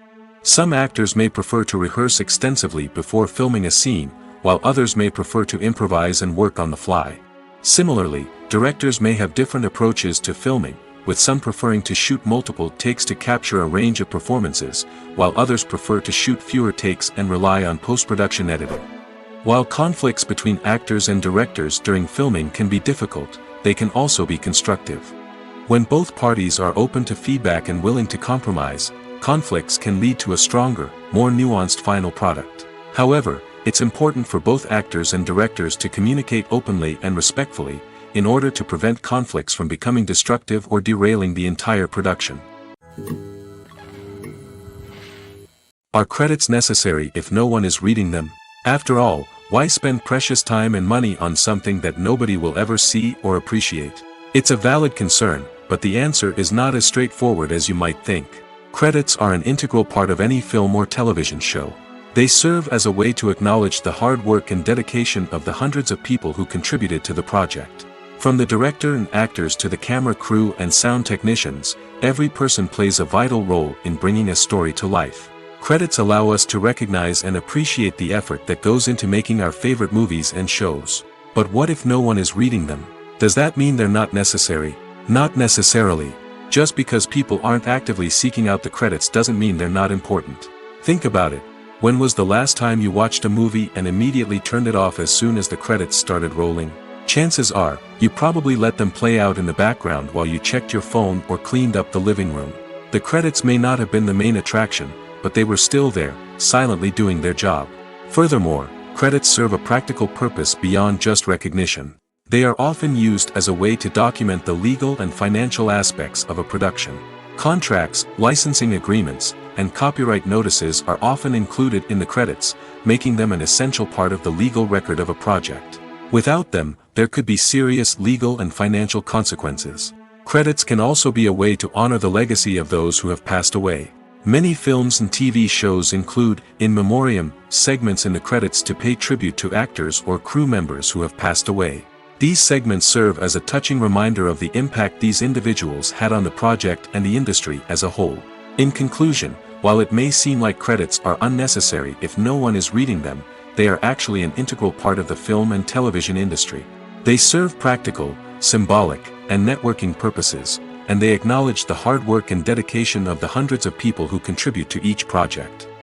Speaker 1: Some actors may prefer to rehearse extensively before filming a scene, while others may prefer to improvise and work on the fly. Similarly, directors may have different approaches to filming, with some preferring to shoot multiple takes to capture a range of performances, while others prefer to shoot fewer takes and rely on post-production editing. While conflicts between actors and directors during filming can be difficult, they can also be constructive. When both parties are open to feedback and willing to compromise, conflicts can lead to a stronger, more nuanced final product. However, it's important for both actors and directors to communicate openly and respectfully, in order to prevent conflicts from becoming destructive or derailing the entire production. Are credits necessary if no one is reading them? After all, why spend precious time and money on something that nobody will ever see or appreciate? It's a valid concern, but the answer is not as straightforward as you might think. Credits are an integral part of any film or television show. They serve as a way to acknowledge the hard work and dedication of the hundreds of people who contributed to the project. From the director and actors to the camera crew and sound technicians, every person plays a vital role in bringing a story to life. Credits allow us to recognize and appreciate the effort that goes into making our favorite movies and shows. But what if no one is reading them? Does that mean they're not necessary? Not necessarily. Just because people aren't actively seeking out the credits doesn't mean they're not important. Think about it. When was the last time you watched a movie and immediately turned it off as soon as the credits started rolling? Chances are, you probably let them play out in the background while you checked your phone or cleaned up the living room. The credits may not have been the main attraction, but they were still there, silently doing their job. Furthermore, credits serve a practical purpose beyond just recognition. They are often used as a way to document the legal and financial aspects of a production. Contracts, licensing agreements, and copyright notices are often included in the credits, making them an essential part of the legal record of a project. Without them, there could be serious legal and financial consequences. Credits can also be a way to honor the legacy of those who have passed away. Many films and TV shows include, in memoriam, segments in the credits to pay tribute to actors or crew members who have passed away. These segments serve as a touching reminder of the impact these individuals had on the project and the industry as a whole. In conclusion, while it may seem like credits are unnecessary if no one is reading them, they are actually an integral part of the film and television industry. They serve practical, symbolic, and networking purposes, and they acknowledge the hard work and dedication of the hundreds of people who contribute to each project.